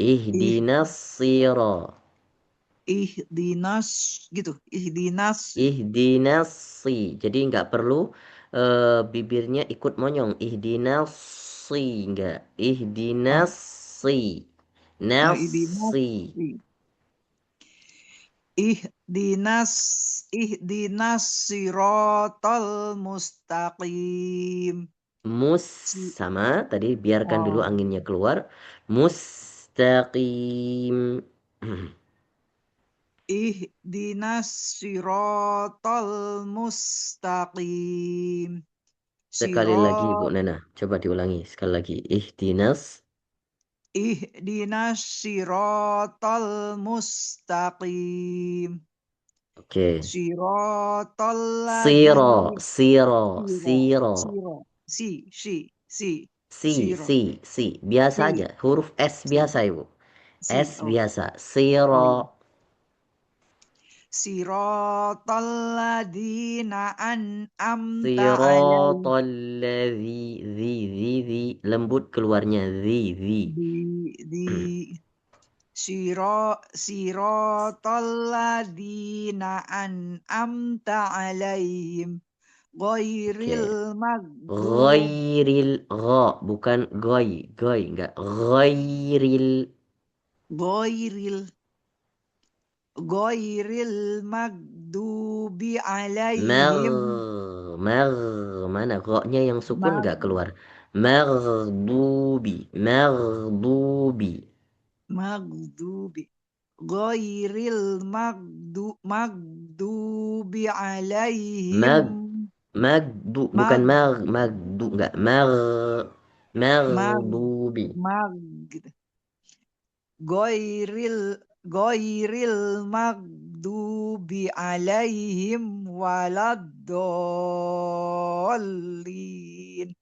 Ihdinasira. Ihdinas gitu. Ihdinasi. Jadi nggak perlu bibirnya ikut monyong. Ihdinasi, enggak. Ihdinasi. Nasi. Ihdinas siratal mustaqim. Sama tadi biarkan dulu anginnya keluar. Mustaqim. Ihdinas siratal mustaqim. Sekali lagi Bu Nana, coba diulangi sekali lagi. Ihdinas siratal mustaqim. Oke. Siratal Si. Biasa aja. Huruf S biasa Ibu. S biasa. Siro. Siratal ladzina an'amta Siratal ladzi. Lembut keluarnya. Siratal ladzina an'amta alaihim. Ghairil bukan goy, enggak. Ghairil magdubi alaihim. Mana ro-nya yang sukun enggak keluar. Maghdubi. Ghairil magdubi alaihim. Bukan magdu enggak. Maghdubi. Gitu. Ghairil magdubi alaihim waladdallin.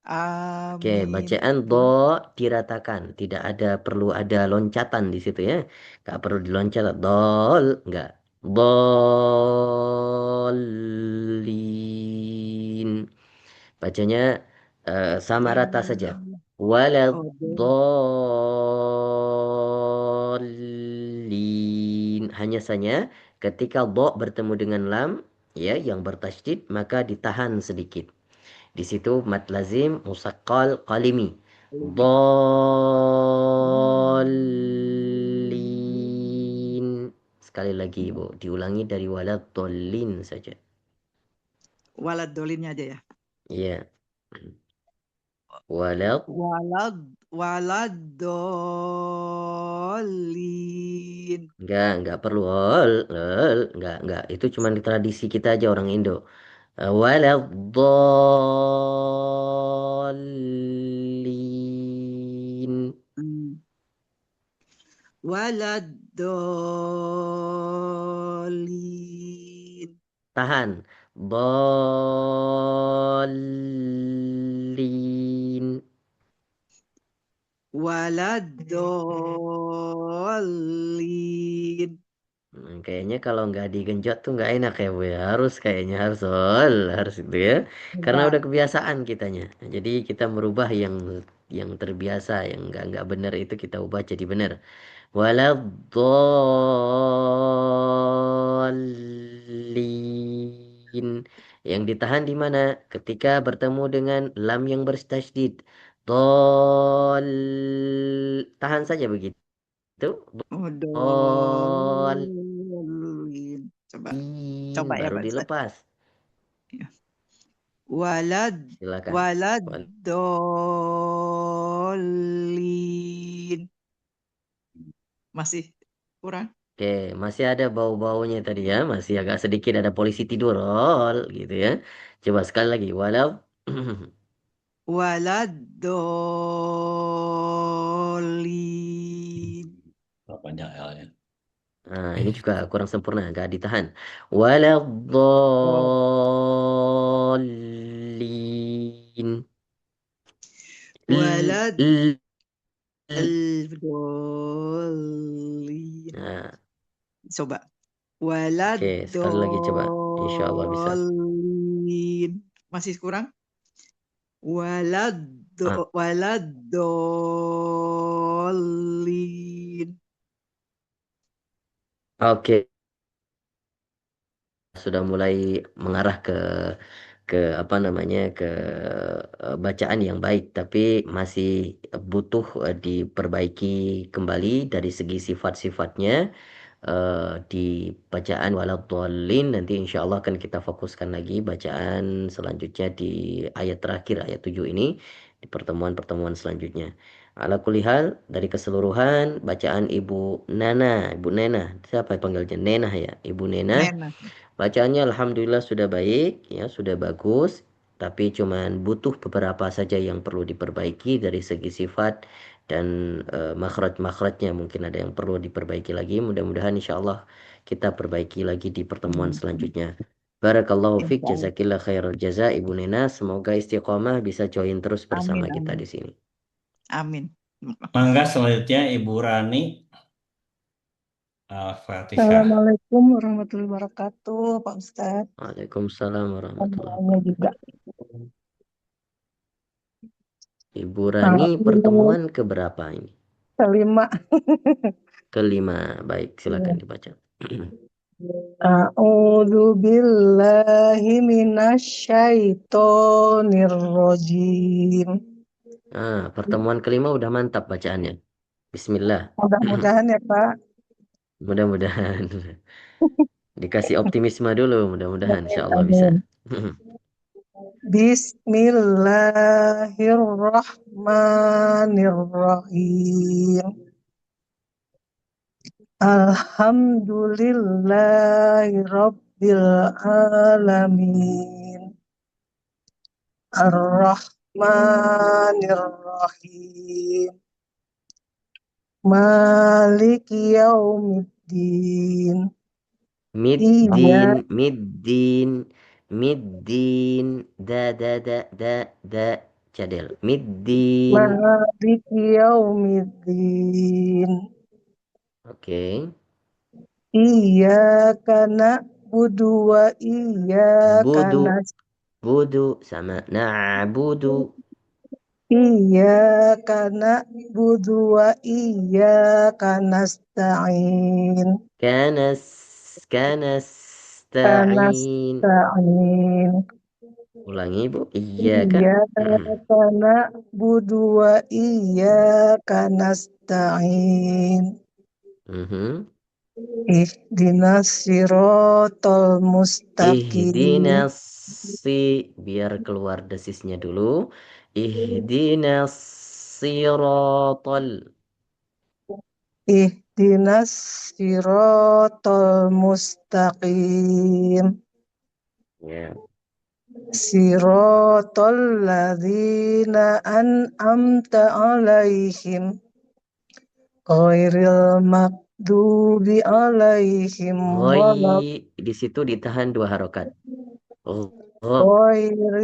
Amin. Oke, bacaan do diratakan, tidak perlu ada loncatan di situ ya. Enggak perlu diloncat. Enggak. Dolin. Bacanya sama rata saja. Waladdallin. Hanya saja ketika dha bertemu dengan lam ya yang bertasydid maka ditahan sedikit. Di situ mad lazim musaqqal qalimi. Dallin. Sekali lagi Ibu, diulangi dari waladdallin saja. Walad dolinnya aja ya. Iya. Walad Walad dolin. enggak perlu enggak. Itu cuma di tradisi kita aja orang Indo. Waladdallin. Walad dolin. Tahan. Dallin. Walad dolin. Kayaknya kalau nggak digenjot tuh nggak enak ya Bu ya. Harus kayaknya harus itu ya. Karena udah kebiasaan kitanya. Jadi kita merubah yang terbiasa, yang nggak benar itu kita ubah jadi benar. Waladzallin. Yang ditahan di mana? Ketika bertemu dengan lam yang bertasydid. Dol. Tahan saja begitu. Dol. Dolin. Coba ya Baru Pak Ustaz. dilepas. Silakan. Walad dolin. Masih kurang? Oke, masih ada bau-baunya tadi ya, masih agak sedikit ada polisi tidur, gitu ya. Coba sekali lagi, Walad dolin. Panjang L-nya. Nah, ini juga kurang sempurna, agak ditahan. Waladdallin. Walad L- dolin. Nah, Coba. Walad oke, sekali lagi coba. Insya Allah bisa. dolin. Masih kurang? Walad dolin. Oke. Sudah mulai mengarah ke apa namanya ke bacaan yang baik, tapi masih butuh diperbaiki kembali dari segi sifat-sifatnya di bacaan waladhdallin. Nanti insya Allah akan kita fokuskan lagi bacaan selanjutnya di ayat terakhir, ayat 7 ini di pertemuan-pertemuan selanjutnya. Ala kulli hal, dari keseluruhan bacaan Ibu Nena, siapa yang panggilnya Nena ya? Ibu Nena. Bacaannya alhamdulillah sudah baik, ya sudah bagus, tapi cuman butuh beberapa saja yang perlu diperbaiki dari segi sifat dan makhraj-makhrajnya mungkin ada yang perlu diperbaiki lagi. Mudah-mudahan insyaallah kita perbaiki lagi di pertemuan selanjutnya. Barakallahu fiik, jazakillah khairal jaza Ibu Nena, semoga istiqomah bisa join terus bersama kita di sini. Amin. Mangga selanjutnya Ibu Rani. Al-Fatihah. Assalamualaikum warahmatullahi wabarakatuh, Pak Ustadz. Waalaikumsalam warahmatullahi Semuanya juga. Ibu Rani pertemuan keberapa ini? Kelima. Kelima. Baik, silakan dibaca. A'udzu billahi minasyaitonir rajim. Pertemuan kelima udah mantap bacaannya. Bismillah. Mudah-mudahan ya, Pak. Mudah-mudahan. Dikasih optimisme dulu, mudah-mudahan insyaallah bisa. Bismillahirrahmanirrahim. Alhamdulillahirabbil alamin. Ar-Rahmanir-Rahim. Maliki yaumiddin. Middin. Da. Cadel. Middin. Maliki yaumiddin. Oke. Iyyaka na'budu wa iyyaka Budu sama na'budu. Iyyaka na'budu wa iyyaka nasta'in. Kanas kanasta'in. Kanasta'in. Ulangi Bu. Iyyaka. Iyyaka na'budu wa iyyaka nasta'in. Mhm. Ihdinas siratal mustaqim. Ihdinas biar keluar desisnya dulu. Ihdinas siratal. Ihdinas siratal mustaqim. Ya. Siratal ladzina an'amta alaihim. Ghairil maghdubi alaihim Di situ ditahan 2 harokat. ghairil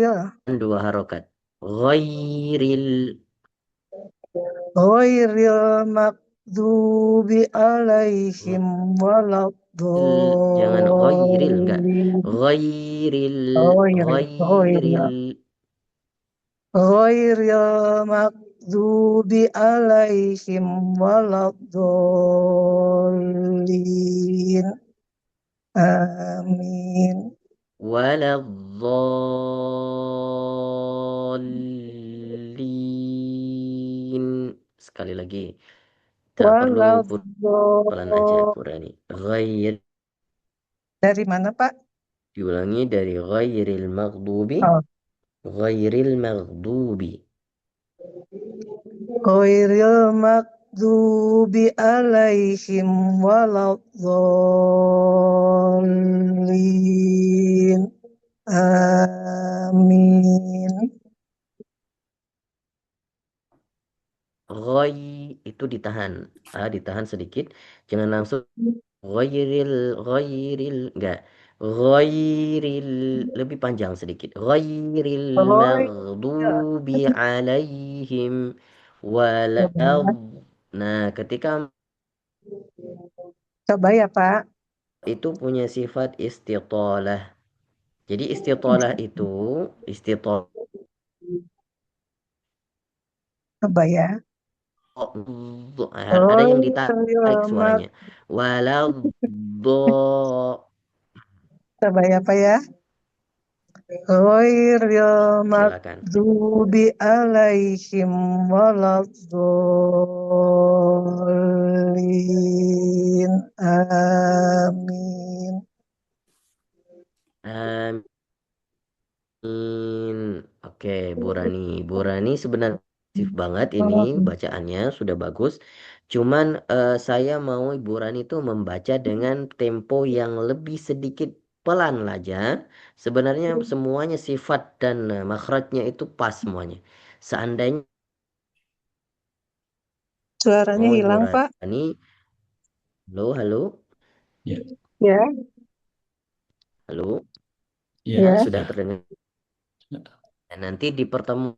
2 harokat. Ghairil maghdubi alaihim jangan ghairil enggak. waladdallin. Ghairil Ghairil maghdubi alaihim waladdallin. Amin. Waladzallin. Sekali lagi. Tak perlu pelan aja Purani. Ghair. Dari mana Pak? Diulangi dari ghairil maghdubi. Oh. Ghairil maghdubi. Ghairil maghdubi alaihim waladdallin. Amin. Itu ditahan. Ditahan sedikit. Jangan langsung ghairil enggak. Ghairil lebih panjang sedikit. Ghairil maghdubi alaihim Nah, ketika Coba ya Pak. itu punya sifat istitalah. Jadi istitalah itu Coba ya. ada yang ditarik suaranya. Coba ya Pak ya. Ghairil Silakan. maghdubi alaihim waladdallin. Amin. Amin. Oke, Bu Rani sebenarnya aktif banget ini bacaannya sudah bagus. Cuman saya mau Ibu Rani itu membaca dengan tempo yang lebih sedikit pelan aja. Sebenarnya semuanya sifat dan makhrajnya itu pas semuanya. Seandainya Suaranya mau Ibu hilang Pak. Rani, halo, Ya. Ya. halo, Ya. sudah terdengar. Dan nanti di pertemuan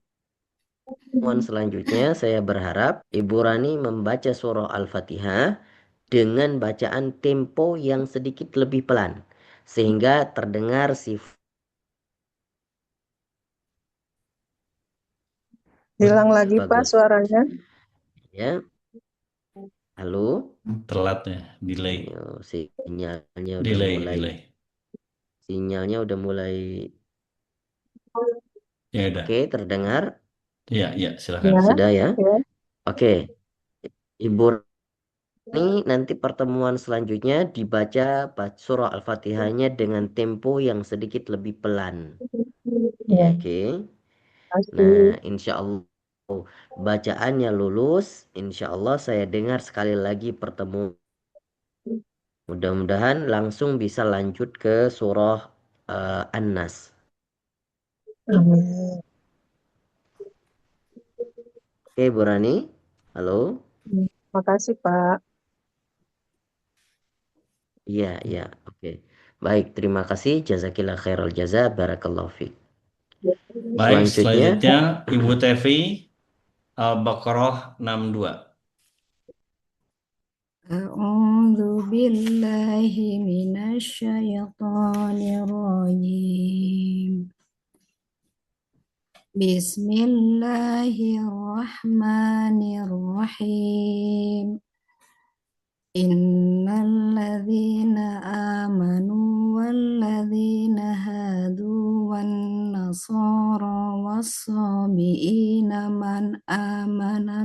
selanjutnya saya berharap Ibu Rani membaca surah Al-Fatihah dengan bacaan tempo yang sedikit lebih pelan sehingga terdengar Hilang lagi Pak bagus. suaranya. Ya. Halo. Telat ya, delay. Sinyalnya udah Delay. Sinyalnya udah mulai. Ya udah. Oke, terdengar? Ya, silakan. Sudah ya? Oke. Ibu ini nanti pertemuan selanjutnya dibaca surah Al-Fatihahnya dengan tempo yang sedikit lebih pelan. Ya, oke. Nah, insya Allah bacaannya lulus. Insya Allah saya dengar sekali lagi pertemuan. Mudah-mudahan langsung bisa lanjut ke surah An-Nas. Oke, Bu Rani. Halo. Makasih Pak. Iya, oke. Baik, terima kasih. Jazakillah khairal jaza. Barakallahu fiik. Baik, selanjutnya Ibu Tevi Al-Baqarah 62. A'udzu billahi minasyaitonir rajim. Bismillahirrahmanirrahim. Innalladzina amanu walladzina hadu wan nasara wassabiina man amana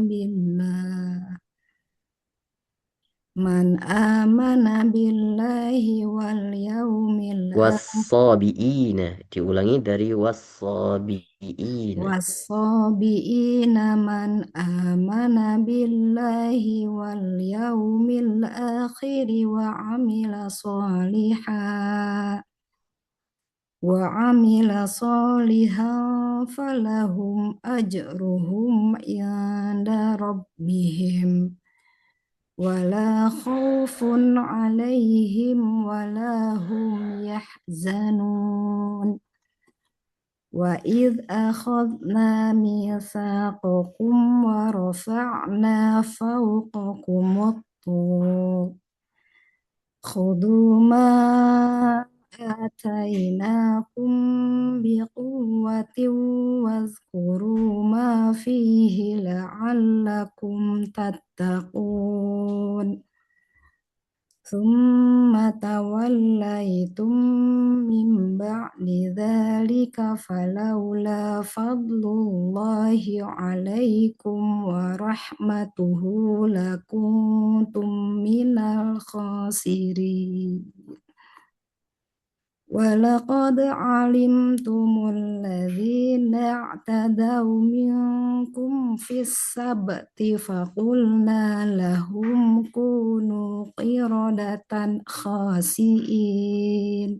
billahi wal yaumil akhir Wassabiina. Diulangi dari wassabiina. wassabiina man amana billahi wal yaumil akhir wa amila solihan falahum ajruhum inda rabbihim wala khaufun alaihim wala hum yahzanun. Wa idh akhadna mitsaqakum wa rafa'na fawqakum at-tur khudhu ma atainakum biquwwatin wazkuru ma fihi la'allakum tattaqun. Tsumma tawallaytum min ba'di dzalika falawla fadlullahi 'alaikum wa rahmatuhu lakuntum minal khasirin. Walaqad 'alimtumul ladzina i'tadaw minkum fis sabti faqulna lahum kunu qiradatan khasi'in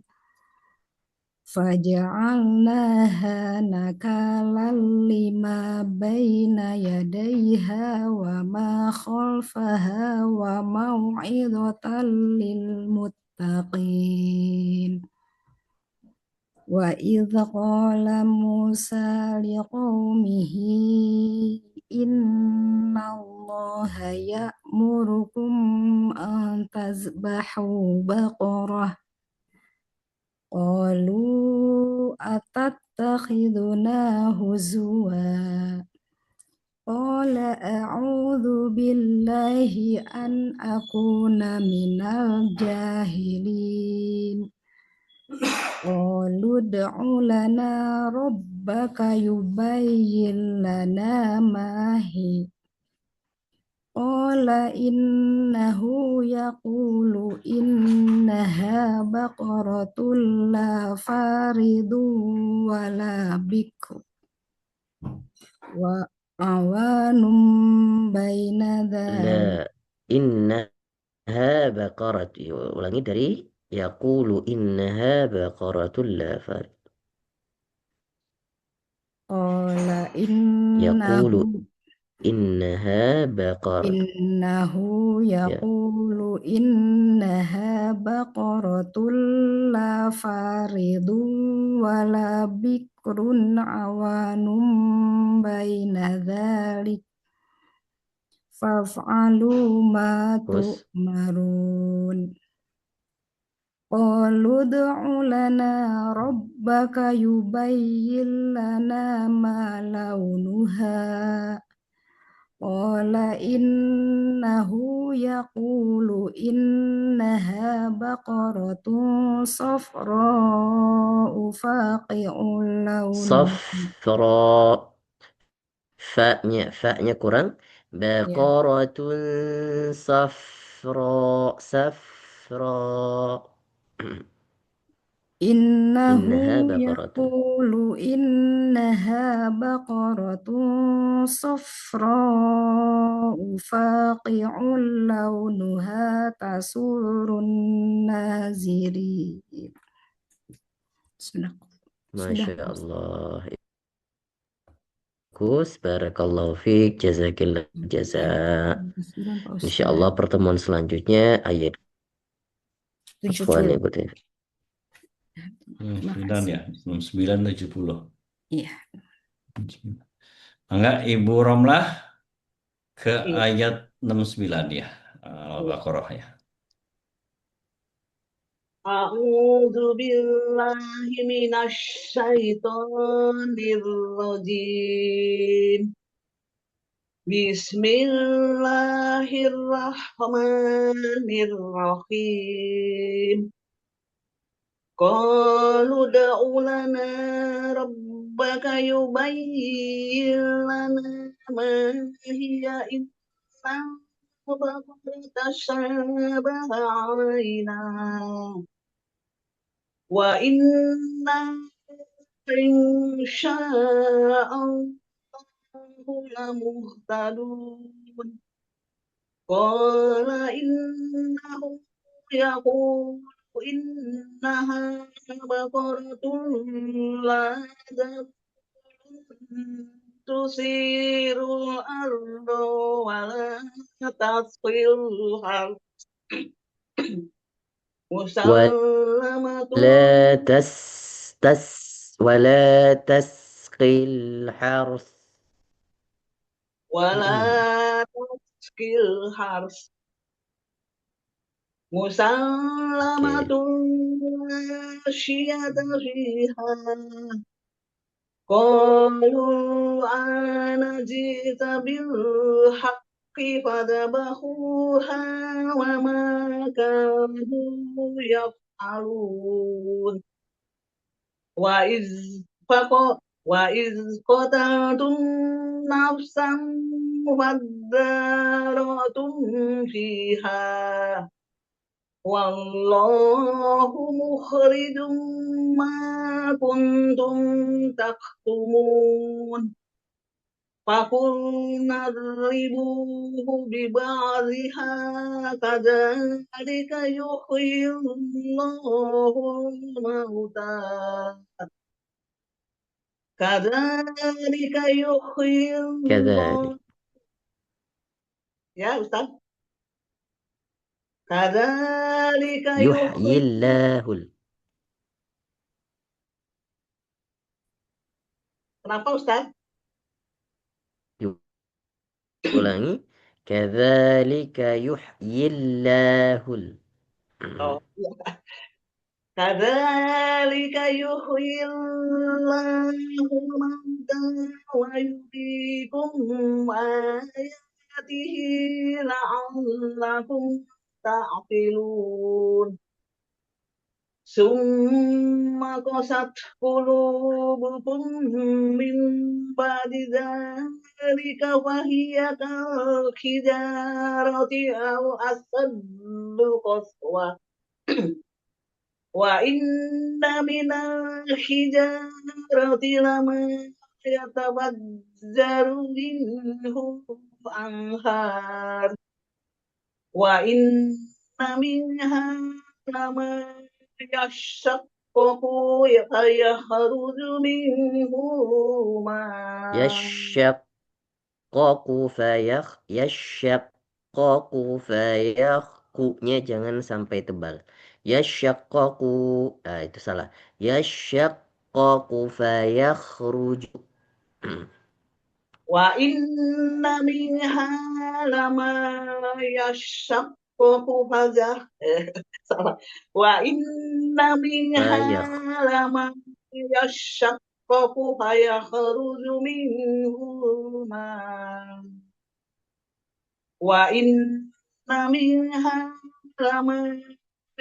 faja'alnaha nakalan lima baina yadayha wa ma khalfaha wa mau'izatan lil muttaqin. Wa idh qala Musa liqaumihi innallaha ya'murukum an tazbahu baqarah qalu atattakhiduna huzwa qala a'udzu billahi an akuna minal jahilin. Qalu ud'u lana rabbaka yubayyin lana ma hi. Qala innahu yaqulu innaha baqaratun la faridun wa la bikr wa awanum baina dzalik. La innaha baqarat. Ulangi dari yaqulu innaha baqaratul la farid. Qala Yaqulu innahu innaha baqarat. Innahu Ya. yaqulu innaha baqaratun la faridun wa la bikrun awanum baina dzalik faf'alu ma Terus tu'marun. Qalu ud'u lana rabbaka yubayyin lana ma launuha. Qala innahu yaqulu innaha baqaratun safra'u faqi'un launuha. safra. Fa-nya kurang. Ya. Baqaratun safra. Innahu Innaha baqaratun. yaqulu innaha baqaratun safra'u faqi'un launuha tasurun nazirin. Sudah. Masya Allah. Gus, barakallahu fiik, jazakillah jaza. Insya Allah pertemuan selanjutnya ayat Afwan ya 70. Bud ya. 9 ya, 970. Iya. Enggak, Ibu Romlah ke Iya. ayat 69 ya, Al-Baqarah ya. A'udzu billahi minasyaitonir rajim. Bismillahirrahmanirrahim. Qalu da'u lana rabbaka yubayyin lana ma hiya inna tashabaha alaina wa inna insya'allahu lamuhtadun. Qala innahum yaqulu innaha baqaratun la tusirul arda wa la tasqil harth musallamatun ولا تسقي الحرث wa la tasqil harth musallamatun syiyata fiha. Qalu ana jita bil haqqi fadabahuha wa ma kanu yaf'alun. Wa iz qataltum nafsan fadaratum fiha wallahu mukhrijum ma kuntum taktumun. Fakulna dribuhu biba'dhiha kadzalika yuhyillahu mauta. Kadzalika yuhyillahu. كذلك Ya, Ustaz. Kadzalika يحيي الله Kenapa, Ustaz? ulangi kadzalika yuhyillahul Oh, iya. Kadzalika yuhyillahu mauta wa yuriikum ayatihi la'allakum ta'qilun. Summa qasat qulubukum min ba'di dzalika fa hiya kal hijarati aw asaddu qaswa. Wa inna minal hijarati lama yatabajjaru minhu anhar. Wa inna minha lama yashaqqaqu fayakhruju minhu ma. yashaqqaqu nya jangan sampai tebal. Yashaqqaqu, itu salah. Yashaqqaqu fayakhruju. Wa inna minha lama yashaqqaqu salah. Wa inna minha lama yashaqqaqu fayakhruju minhu ma. Wa inna minha lama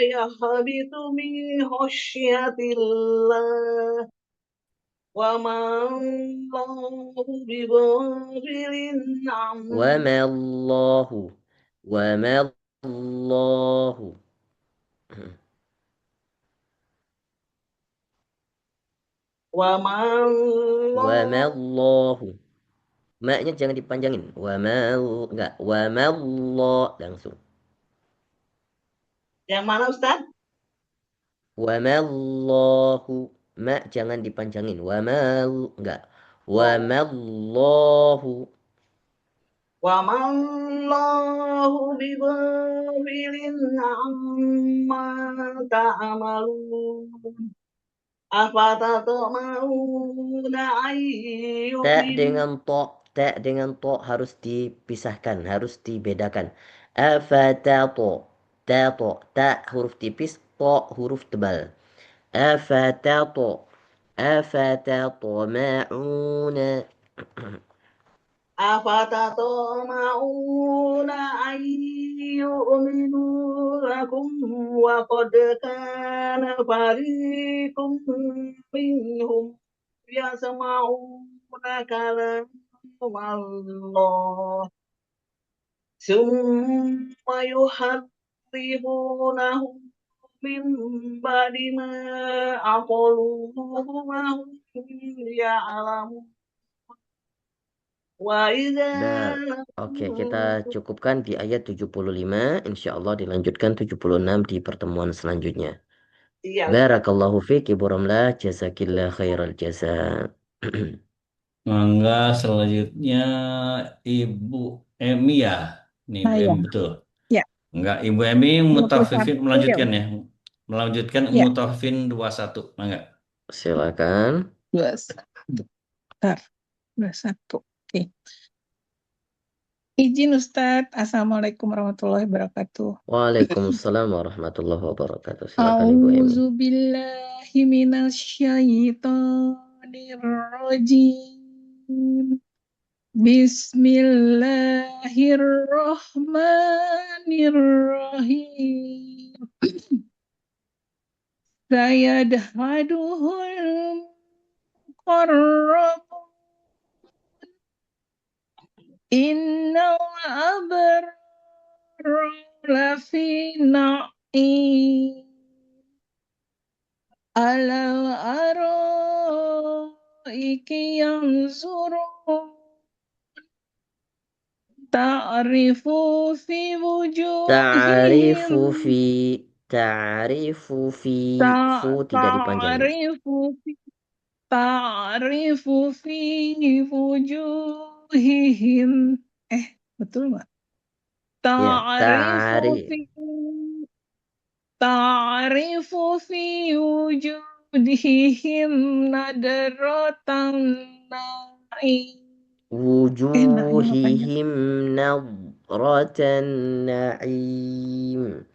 yahbitu min khasyatillah. Wa ma Allahu bighafilin amma. Wa ma Allahu wa ma Allahu ma-nya jangan dipanjangin. Enggak. Wa ma langsung. Yang mana, Ustaz? Wa ma Allahu, ma jangan dipanjangin. Enggak. Wa ma Allahu bighafilin amma ta'malun. Afatatma'una ta dengan to harus dipisahkan, harus dibedakan. Ta huruf tipis, to huruf tebal. Afatatma'una. أفتطمعون أن يؤمنوا لكم وقد كان فريق منهم يسمعون كلام الله ثم يحرفونه من بعد ما عقلوه وهم يعلمون وإذا Oke, kita cukupkan di ayat 75. Insya Allah dilanjutkan 76 di pertemuan selanjutnya. Iya, Barakallahu fiq Ibu Ramlah, jazakillah khairal jaza. Mangga selanjutnya Ibu Emi ya. Nih Ibu Saya. Emi betul. Ya. Enggak, Ibu Emi 21 mutafifin melanjutkan ya. ya. Melanjutkan Ya. mutafifin 21. Mangga. Silakan. 21. Bentar. 21. Oke. Izin Ustadz. Assalamualaikum warahmatullahi wabarakatuh. Waalaikumsalam warahmatullahi wabarakatuh. Silakan Ibu Emi. A'udzu billahi minasyaitonir rajim. Bismillahirrahmanirrahim. Sayadhaduhul muqarrabun. Innal abrara lafi na'im. Alal araiki yanzurun. Ta'rifu fi wujuhihim. Ta'rifu fi fu tidak dipanjangin. Ta'rifu fi wujuhihim. Betul nggak? Ta'rifu fi wujuhihim nadratan na'im. Wujuhihim nadratan na'im.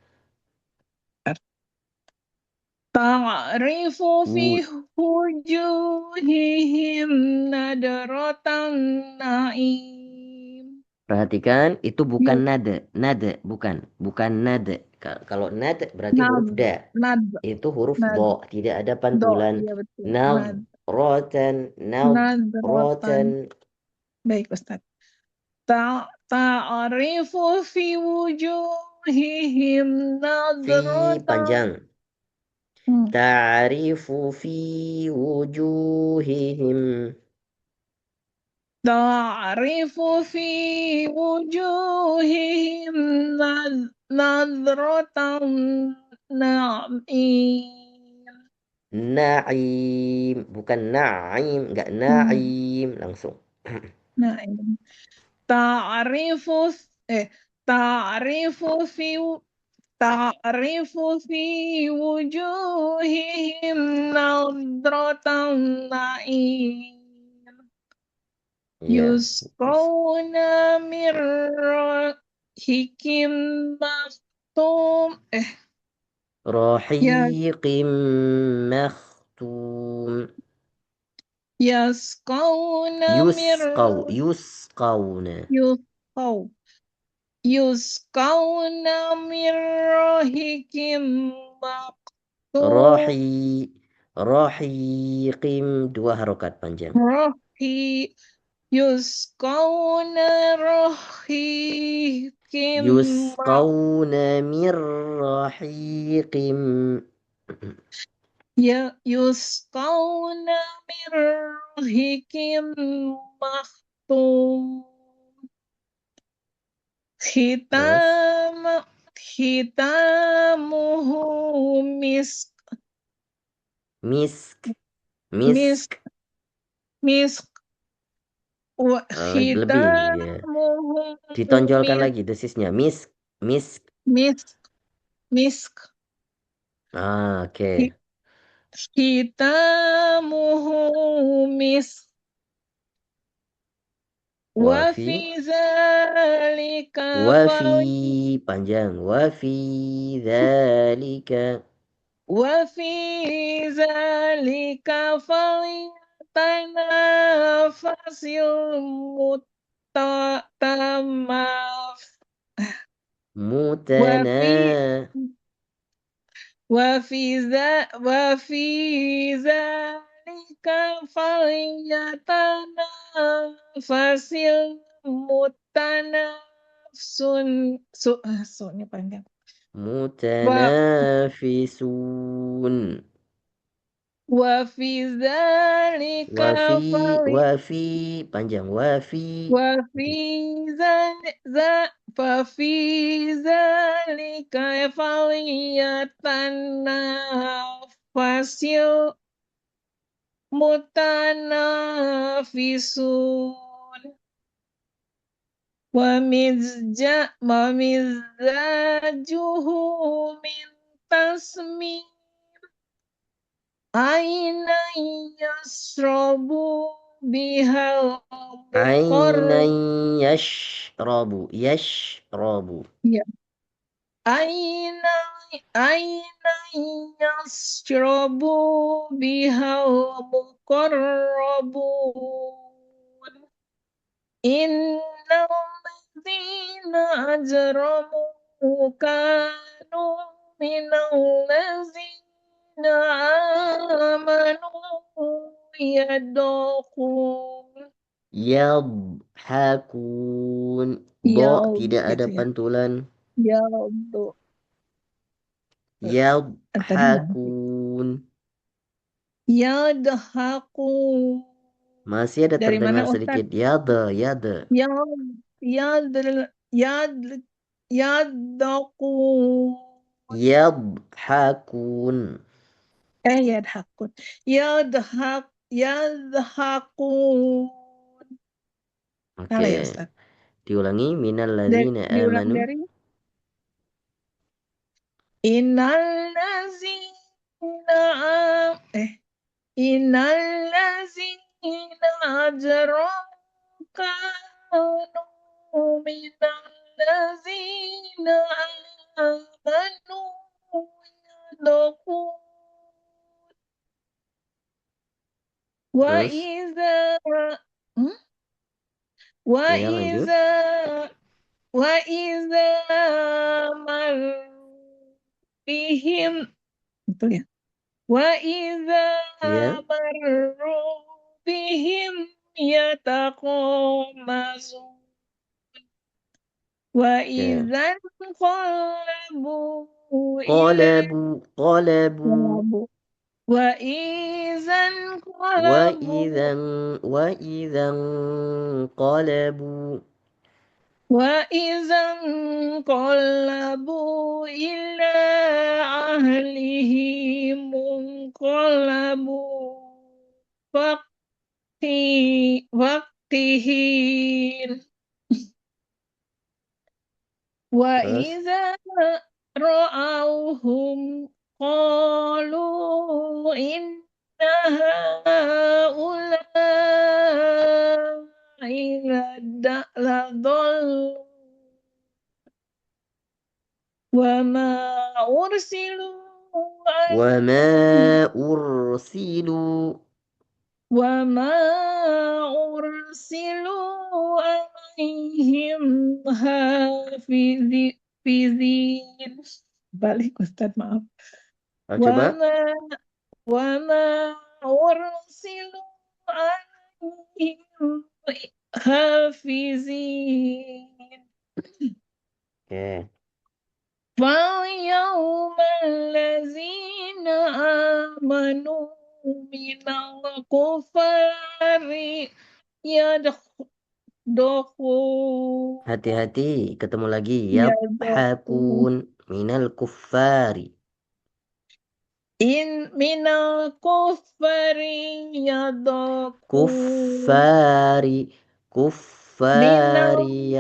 Ta'rifu fi wujuhihim nadratan na'im. Perhatikan, itu bukan nada, bukan nada. Kalau nada berarti huruf da. Itu huruf do, tidak ada pantulan. Nadratan. Baik Ustaz. Ta'rifu fi wujuhihim nadratan. Fi panjang. Ta'rifu fi wujuhihim. Ta'rifu fi wujuhihim nadratan na'im. Na'im, bukan na'im, enggak na'im langsung. Na'im. Ta'rifu fi wujuhihim nadratan na'im. Yusqawna min rahiqim maktum. Rahiqim makhtum. Yusqawna min rahiqim maktum. Rahiqim, 2 harokat panjang. Yusqawna rahiqim. Yusqawna min rahiqim. Yusqawna min rahiqim maktum. Khitamuhu misk. Lebih ya. Ditonjolkan lagi desisnya. Misk. Oke. Khitamuhu misk. Wa fi zalika panjang. Wa fi zalika. وفي ذلك فليتنافس وفي وفي ذلك فليتنافس المتنافسون panjang. متنافسون وفي ذلك وفي panjang وفي ففي ذلك فليتنافس المتنافسون ومزاجه من تسنيم عينا يشرب بها عينا يشرب عينا يشرب بها المقربون إن الذين أجرموا كانوا من الذين آمنوا yadhakun tidak ada pantulan yadhakun masih ada Dari mana, terdengar Ustaz? sedikit yadhakun yadhakun Yadhakun. Salah ya, oke Ustaz? diulangi minal ladzina Diulang amanu dari Innal ladzina ajramu kanu minal ladzina amanu yadkhulun wa Terus? iza Ya, lanjut. wa iza marru bihim betul ya wa iza Ya. marru bihim yataqamazun wa idzan qalabu wa idzan qalabu وإذا انقلبوا إلى أهلهم انقلبوا فكهين وإذا رأوهم قالوا إن هؤلاء لضالون وما أرسلوا عليهم حافظين balik Ustaz maaf وما أرسلوا عليهم حافظين فاليوم الذين آمنوا من الكفار يضحكون hati-hati ketemu lagi yadhakun minal kuffari minal kuffari yadhakun kuffari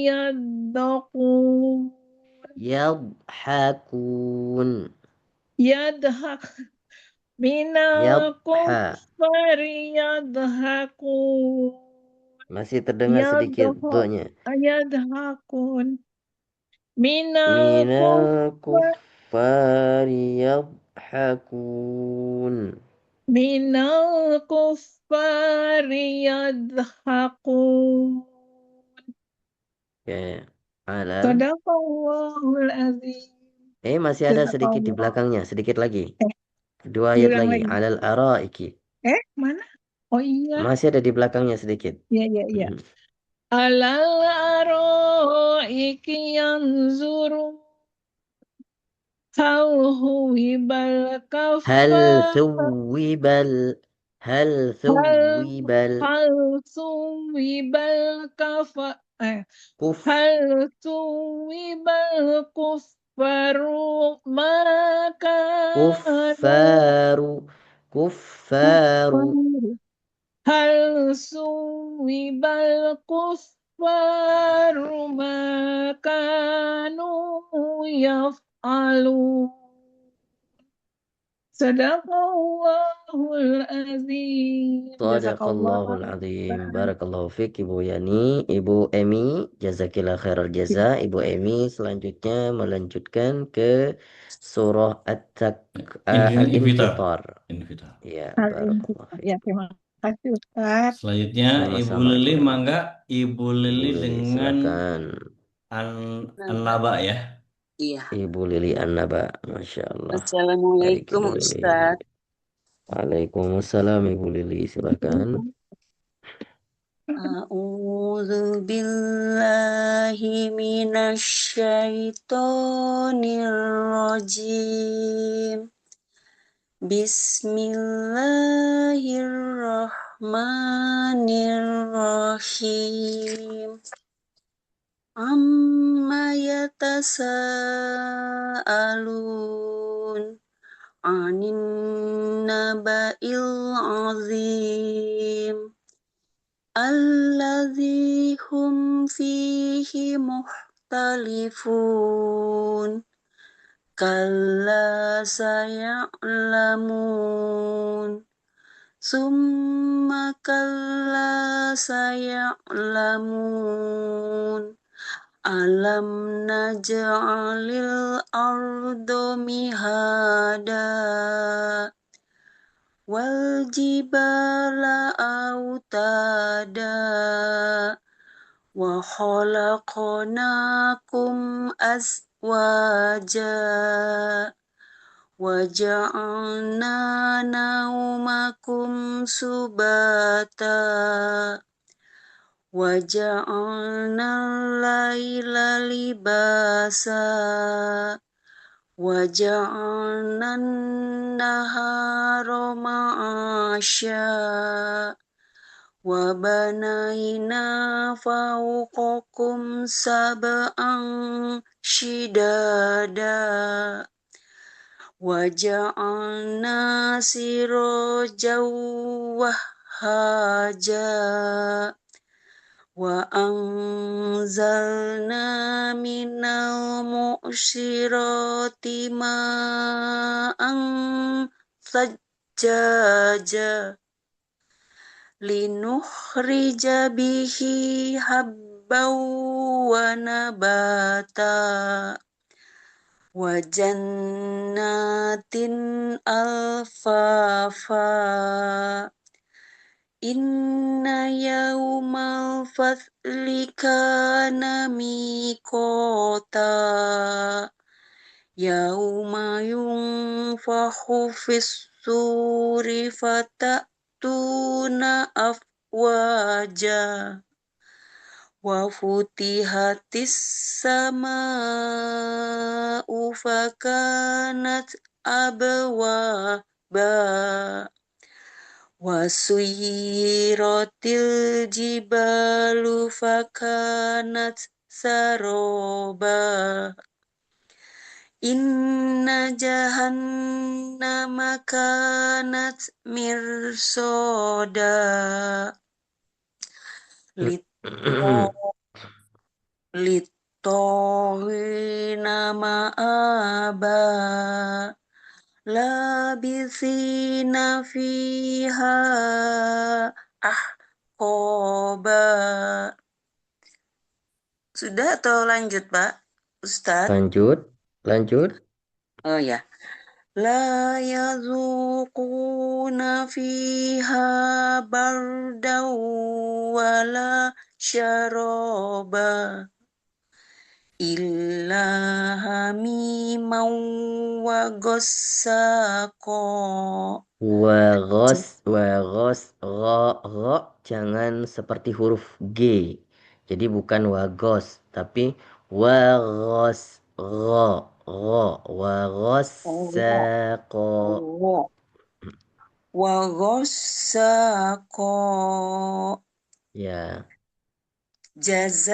yadhakun yadhakun minal kuffari yadhakun masih terdengar sedikit do-nya yadhakun minal kuffari yadhakun. Minal kuffari yadhakun. Ya, alal. Sadaqallahul azim. Masih ada sedikit di Jazakallah. belakangnya, sedikit lagi. Eh, 2 ayat diulang lagi. lagi. Alal araiki. Mana? Oh iya. Masih ada di belakangnya sedikit. Iya. Alal araiki yanzuru. Hal huwibal Hal kafar. thuwibal. Hal thuwibal. Hal suwibal kafar. Kuf. Hal suwibal kuffaru maka Kuffaru. Hal suwibal kuffaru makanu yaf'alu. Sadaqallahul azim. Sadaqallahul azim. Barakallahu fiq Ibu Yani. Ibu Emi, jazakillah khairal jaza. Ibu Emi selanjutnya melanjutkan ke surah Al-Infitar. Ya, barakallahu fiq. Ya, terima kasih Ustaz. Selanjutnya Ibu Sama-sama, Lili, Ibu. mangga Ibu Lili dengan silakan. An-Naba ya. Iya. Ibu Lili An-Naba, Masya Allah. Assalamualaikum Baik, Ibu Lili. Ustaz. Waalaikumsalam Ibu Lili, silakan. A'udzu billahi minasyaitonir rajim. Bismillahirrahmanirrahim. Amma yatasaalun anin naba'il azim alladzi hum fihi mukhtalifun kalla saya'lamun summa kalla saya'lamun alam naj'alil ardo mihada wal jibala autada wa khalaqnakum azwaja wa ja'alna naumakum subata wa ja'alna al-laila libasa wa ja'alna an-nahara ma'asya wa banayna fawqakum sab'an shidada wa ja'alna sirajan wahhaja wa anzalna minal mu'sirati ma'an sajjaja linukhrija bihi habban wa nabata wa jannatin alfafa inna yawmal fathli kana miqata yawma yunfakhu fis-suri fatatuna afwaja wa futihatis sama'u fakanat abwaba wa suyiratil jibalu fakanat saroba inna jahannama kanat mirsoda litohina ma'aba labisina fiha ahqaba. Sudah atau lanjut Pak Ustadz? Lanjut. Oh ya. La yazuquna fiha bardaw wala syaraba illa hamimau wa ghassaqo. Ro, jangan seperti huruf G. Jadi bukan wagos, tapi wagos, ro, wagosako. Wa ghassaqo. Ya. Jaza'aw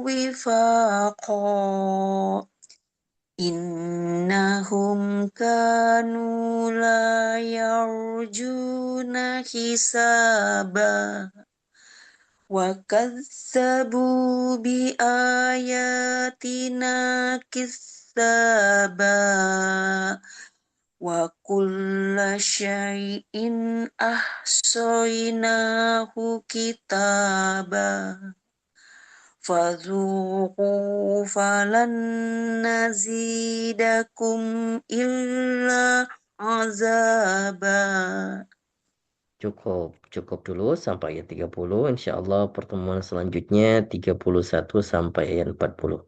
wifaqa. Innahum kanu la yarjuna hisaba wa kazzabu bi ayatina kissaba wa kulla syai'in ahsaynahu kitaba fadzuqu falan nazidakum illa azaba. Cukup dulu sampai ayat 30. Insyaallah pertemuan selanjutnya 31 sampai ayat 40.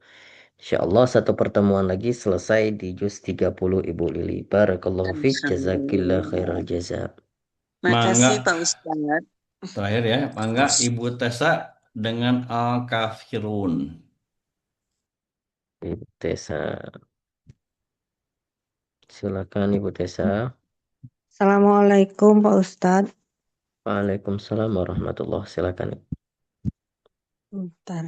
Insyaallah satu pertemuan lagi selesai di juz 30 Ibu Lili. Barakallahu fiik, jazakillah khairal jaza. Makasih Mangga Pak Ustadz. terakhir ya, mangga Ibu Tessa dengan Al-Kafirun. Ibu Tessa. Silakan Ibu Tessa. Assalamualaikum Pak Ustadz. Waalaikumsalam warahmatullahi. Silakan. Bentar.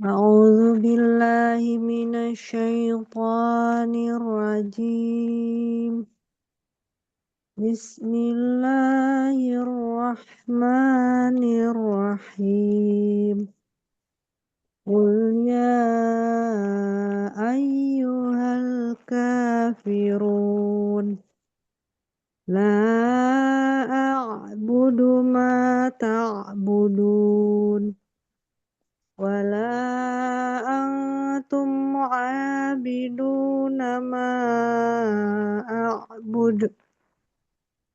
A'udzu billahi minasyaitonir rajim. Bismillahirrahmanirrahim. Qul ya ayyuhal kafirun la a'budu ma ta'budun wala antum mu'abiduna ma a'budu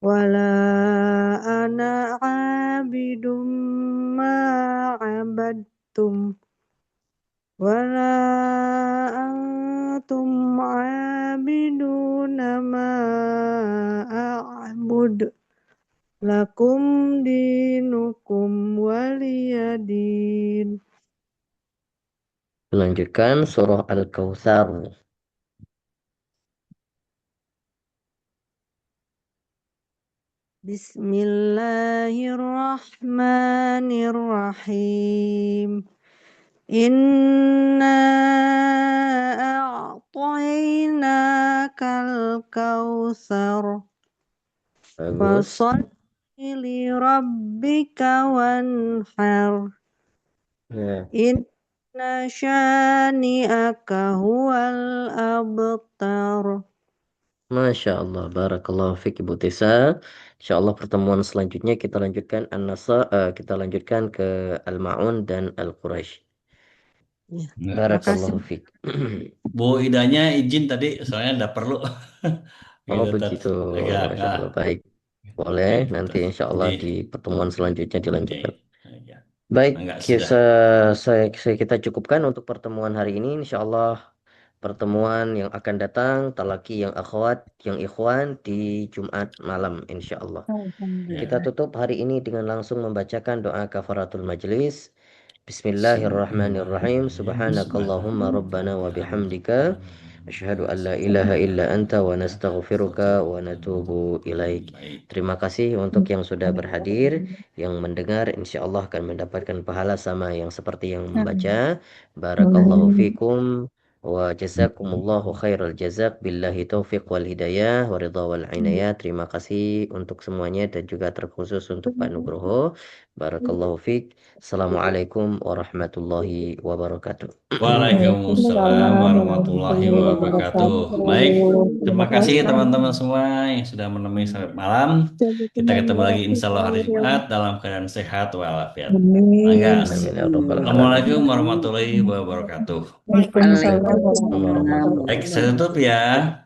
wala ana 'abidum ma 'abadtum wala antum 'abiduna ma a'budu lakum dinukum waliyadin. Melanjutkan surah Al-Kautsar. Bismillahirrahmanirrahim. Inna a'tainakal kautsar. Bagus. Fasholli li rabbika wanhar. Ya. Inna syani'aka huwal abtar. Masya Allah, barakallahu fiik Ibu Tessa. Insyaallah pertemuan selanjutnya kita lanjutkan kita lanjutkan ke Al-Ma'un dan Al-Quraisy. Ya, Barakallahu fiik. Bu Idanya izin tadi soalnya ada perlu. Oh Gitu, begitu, Ya, Masya Allah, baik. Boleh, nanti insya Allah di pertemuan selanjutnya dilanjutkan. Ya. Baik, Enggak, kita cukupkan untuk pertemuan hari ini. Insya Allah pertemuan yang akan datang, talaki yang akhwat, yang ikhwan di Jumat malam, insya Allah. Kita tutup hari ini dengan langsung membacakan doa kafaratul majlis. Bismillahirrahmanirrahim. Subhanakallahumma rabbana wa bihamdika. Asyhadu an la ilaha illa anta wa nastaghfiruka wa natubu ilaik. Terima kasih untuk yang sudah berhadir, yang mendengar, insya Allah akan mendapatkan pahala sama yang seperti yang membaca. Barakallahu fikum. Wa jazakumullahu khairal jazak billahi taufiq wal hidayah wa ridha wal inayah. Terima kasih untuk semuanya dan juga terkhusus untuk Pak Nugroho. Barakallahu fiik. Assalamualaikum warahmatullahi wabarakatuh. Waalaikumsalam warahmatullahi wabarakatuh. Baik, terima kasih teman-teman semua yang sudah menemani sampai malam. Kita ketemu lagi insya Allah hari Jumat dalam keadaan sehat walafiat. Mangga. Assalamualaikum warahmatullahi wabarakatuh. Waalaikumsalam. Baik, saya tutup ya.